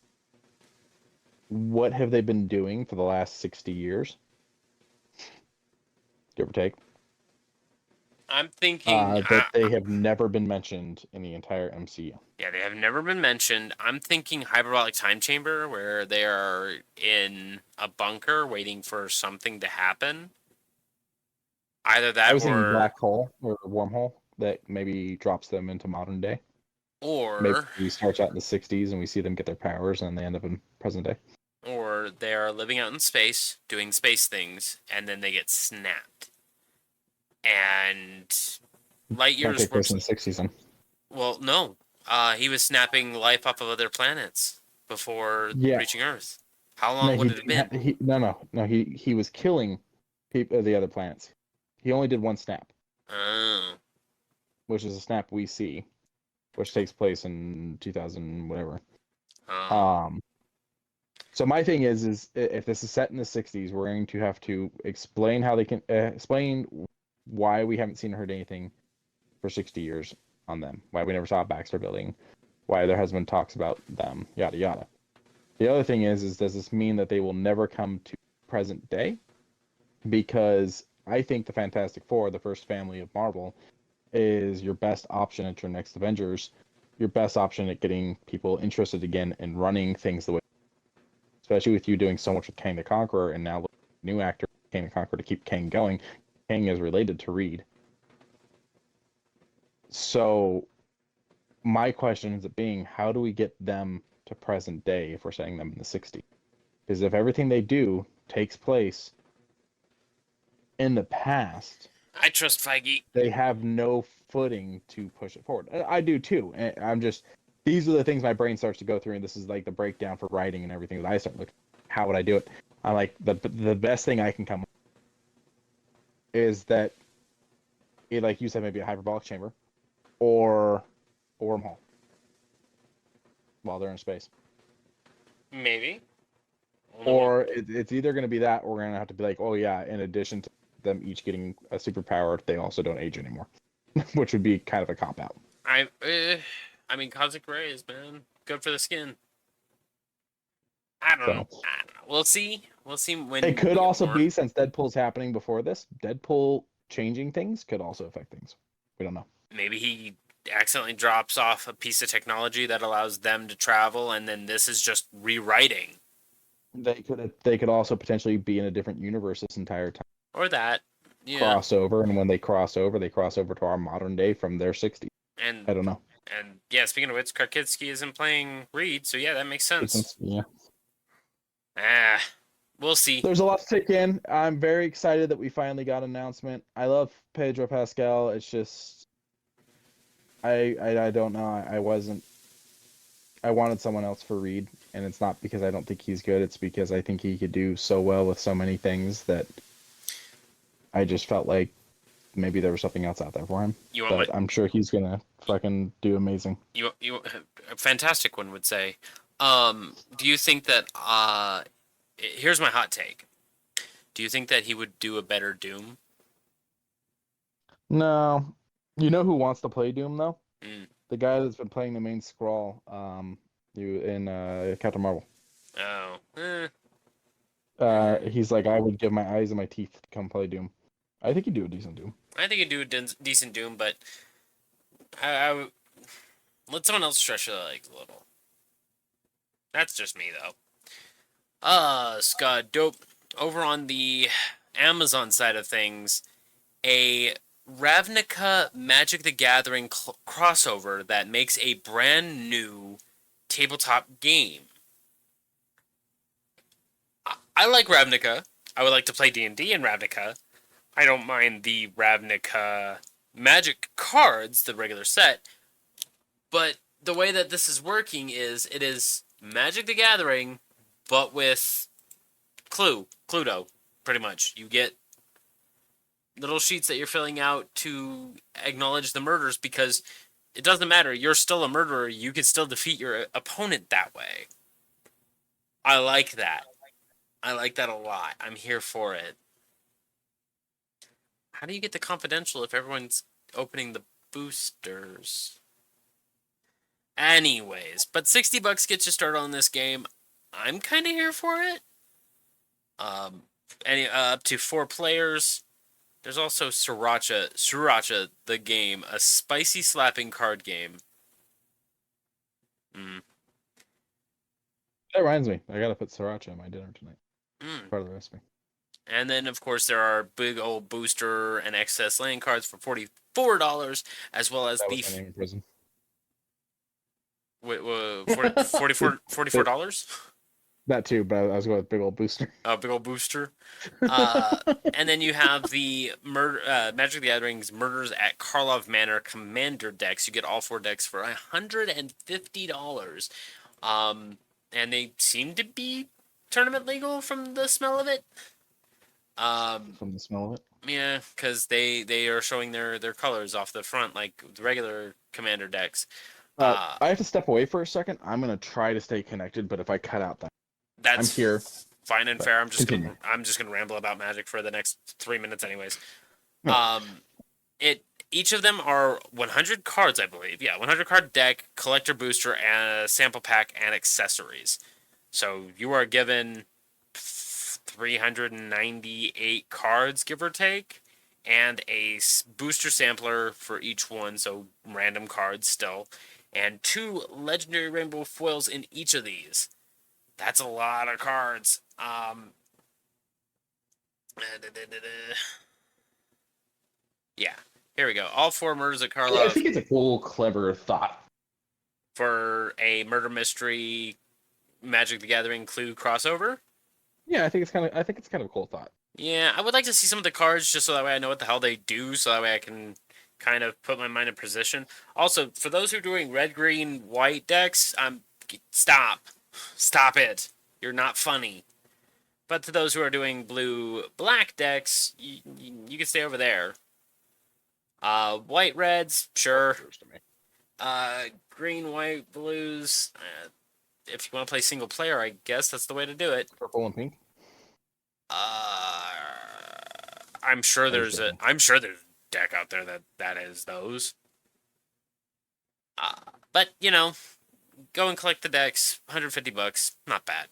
what have they been doing for the last 60 years? Give or take. I'm thinking that they have never been mentioned in the entire MCU. Yeah, they have never been mentioned. I'm thinking hyperbolic time chamber, where they are in a bunker waiting for something to happen. Either that, I was thinking black hole or a wormhole that maybe drops them into modern day. Or maybe he starts out in the 60s and we see them get their powers and they end up in present day. Or they are living out in space, doing space things, and then they get snapped. And light years in the 60s then. Well, no. He was snapping life off of other planets before reaching Earth. How No, long would it have been? no. He was killing people, the other planets. He only did one snap, Oh. which is a snap we see, which takes place in 2000 whatever. Oh. Um, so my thing is if this is set in the 60s, we're going to have to explain how they can explain why we haven't seen or heard anything for 60 years on them, why we never saw a Baxter building, why their husband talks about them, yada yada. The other thing is does this mean that they will never come to present day? Because I think the Fantastic Four, the first family of Marvel, is your best option at your next Avengers, your best option at getting people interested again in running things the way, especially with you doing so much with Kang the Conqueror and now new actor Kang the Conqueror to keep Kang going. Kang is related to Reed. So my question is being, how do we get them to present day if we're setting them in the 60s? Because if everything they do takes place in the past, I trust Feige. they have no footing to push it forward. I do too. And I'm just, these are the things my brain starts to go through, and this is like the breakdown for writing and everything that I start looking. How would I do it? I'm like, the best thing I can come up is that it, like you said, maybe a hyperbolic chamber or a wormhole while they're in space. Maybe. Or it's either going to be that, or we're going to have to be like, oh yeah, in addition to them each getting a superpower, they also don't age anymore, which would be kind of a cop out. I mean, cosmic rays, man, good for the skin. I don't know. So We'll see. We'll see when it could we get also more. be, since Deadpool's happening before this, Deadpool changing things could also affect things. We don't know. Maybe he accidentally drops off a piece of technology that allows them to travel, and then this is just rewriting. They could also potentially be in a different universe this entire time. Or that. Yeah. Crossover, and when they cross over to our modern day from their 60s. And I don't know. And yeah, speaking of which, Karkitsky isn't playing Reed, so yeah, that makes sense. Yeah. We'll see. There's a lot to take in. I'm very excited that we finally got an announcement. I love Pedro Pascal. It's just I don't know. I wanted someone else for Reed, and it's not because I don't think he's good. It's because I think he could do so well with so many things that I just felt like maybe there was something else out there for him. But I'm sure he's gonna fucking do amazing. You a fantastic one would say. Do you think that here's my hot take. Do you think that he would do a better Doom? No. You know who wants to play Doom though? Mm. The guy that's been playing the main Skrull, in Captain Marvel. Oh. He's like, I would give my eyes and my teeth to come play Doom. I think he'd do a decent Doom. I think he'd do a decent Doom, but I let someone else stretch their legs a little. That's just me, though. Scott, dope. Over on the Amazon side of things, a Ravnica Magic the Gathering crossover that makes a brand new tabletop game. I like Ravnica. I would like to play D&D in Ravnica. I don't mind the Ravnica Magic cards, the regular set, but the way that this is working is it is Magic the Gathering, but with Cluedo, pretty much. You get little sheets that you're filling out to acknowledge the murders, because it doesn't matter. You're still a murderer. You can still defeat your opponent that way. I like that. I like that a lot. I'm here for it. How do you get the confidential if everyone's opening the boosters? Anyways, but $60 gets you started on this game. I'm kind of here for it. Up to 4 players. There's also Sriracha the game, a spicy slapping card game. That reminds me, I gotta put Sriracha in my dinner tonight. Part of the recipe. And then, of course, there are big old booster and excess land cards for $44, as well as that was my name in prison. Wait, $44? That too, but I was going with big old booster. Oh, big old booster. And then you have the Magic the Gathering's Murders at Karlov Manor Commander decks. You get all 4 decks for $150. And they seem to be tournament legal from the smell of it. From the smell of it. Yeah, because they are showing their colors off the front like the regular Commander decks. I have to step away for a second. I'm gonna try to stay connected, but if I cut out, that I'm That's here. fine and But fair. continue. I'm just gonna ramble about Magic for the next 3 minutes, anyways. No. Each of them are 100 cards, I believe. Yeah, 100 card deck, collector booster, and a sample pack and accessories. So you are given 398 cards, give or take, and a booster sampler for each one, so random cards still, and 2 legendary rainbow foils in each of these. That's a lot of cards. Yeah, here we go. All 4 Murders of I Karlov think it's a cool, clever thought. for a murder mystery Magic the Gathering clue crossover. Yeah, I think it's kind of a cool thought. Yeah, I would like to see some of the cards just so that way I know what the hell they do, so that way I can kind of put my mind in position. Also, for those who are doing red, green, white decks, stop. Stop it. You're not funny. But to those who are doing blue, black decks, you can stay over there. White, reds, sure. Green, white, blues. If you want to play single player, I guess that's the way to do it. Purple and pink. I'm sure there's a deck out there that is those. But go and collect the decks. $150, not bad.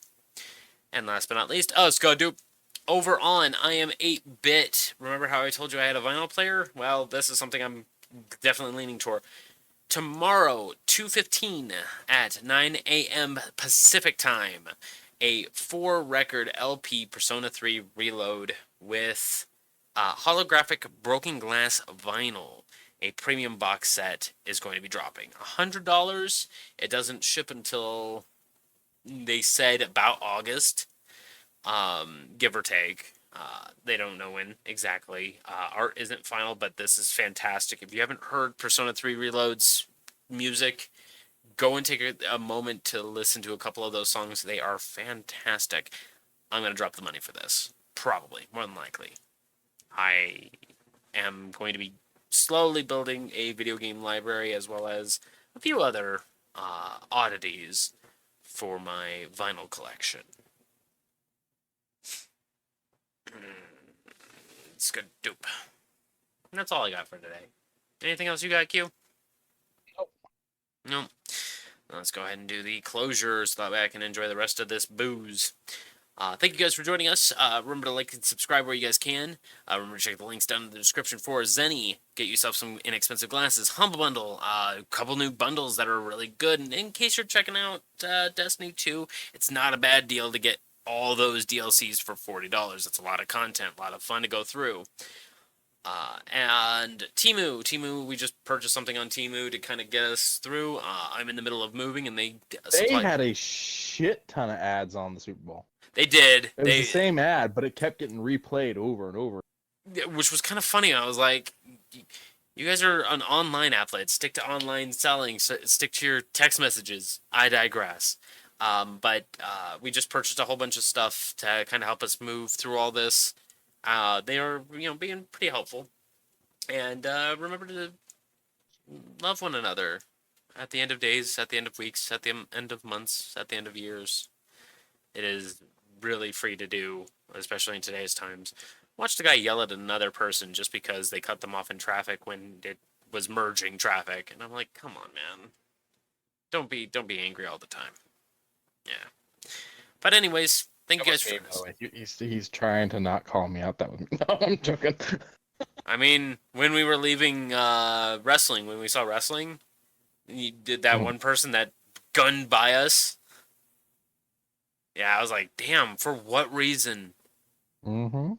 And last but not least, let's go do over on I Am 8-Bit. Remember how I told you I had a vinyl player? Well, this is something I'm definitely leaning toward. Tomorrow, 2:15 at 9 a.m. Pacific time, a 4-record LP Persona 3 Reload with holographic broken glass vinyl. A premium box set is going to be dropping. $100. It doesn't ship until, they said, about August, give or take. They don't know when exactly. Art isn't final, but this is fantastic. If you haven't heard Persona 3 Reload's music, go and take a moment to listen to a couple of those songs. They are fantastic. I'm going to drop the money for this. Probably, more than likely. I am going to be slowly building a video game library as well as a few other oddities for my vinyl collection. It's good dope. And that's all I got for today. Anything else you got, Q? Nope. Nope. Let's go ahead and do the closures so that way I can enjoy the rest of this booze. Thank you guys for joining us. Remember to like and subscribe where you guys can. Remember to check the links down in the description for Zenny. Get yourself some inexpensive glasses. Humble Bundle. A couple new bundles that are really good. And in case you're checking out Destiny 2, it's not a bad deal to get all those DLCs for $40. That's a lot of content, a lot of fun to go through. And Temu, we just purchased something on Temu to kind of get us through. I'm in the middle of moving, and they had a shit ton of ads on the Super Bowl. They did. It was the same ad, but it kept getting replayed over and over. Which was kind of funny. I was like, you guys are an online outlet. Stick to online selling. Stick to your text messages. I digress. But we just purchased a whole bunch of stuff to kind of help us move through all this. They are, being pretty helpful. And remember to love one another at the end of days, at the end of weeks, at the end of months, at the end of years. It is really free to do, especially in today's times. Watch the guy yell at another person just because they cut them off in traffic when it was merging traffic. And I'm like, come on, man. Don't be angry all the time. Yeah. But anyways, thank you guys for this. He's trying to not call me out. That was no, I'm joking. I mean, when we were leaving wrestling, when we saw wrestling, you did that one person that gunned by us. Yeah, I was like, damn, for what reason? Mm-hmm.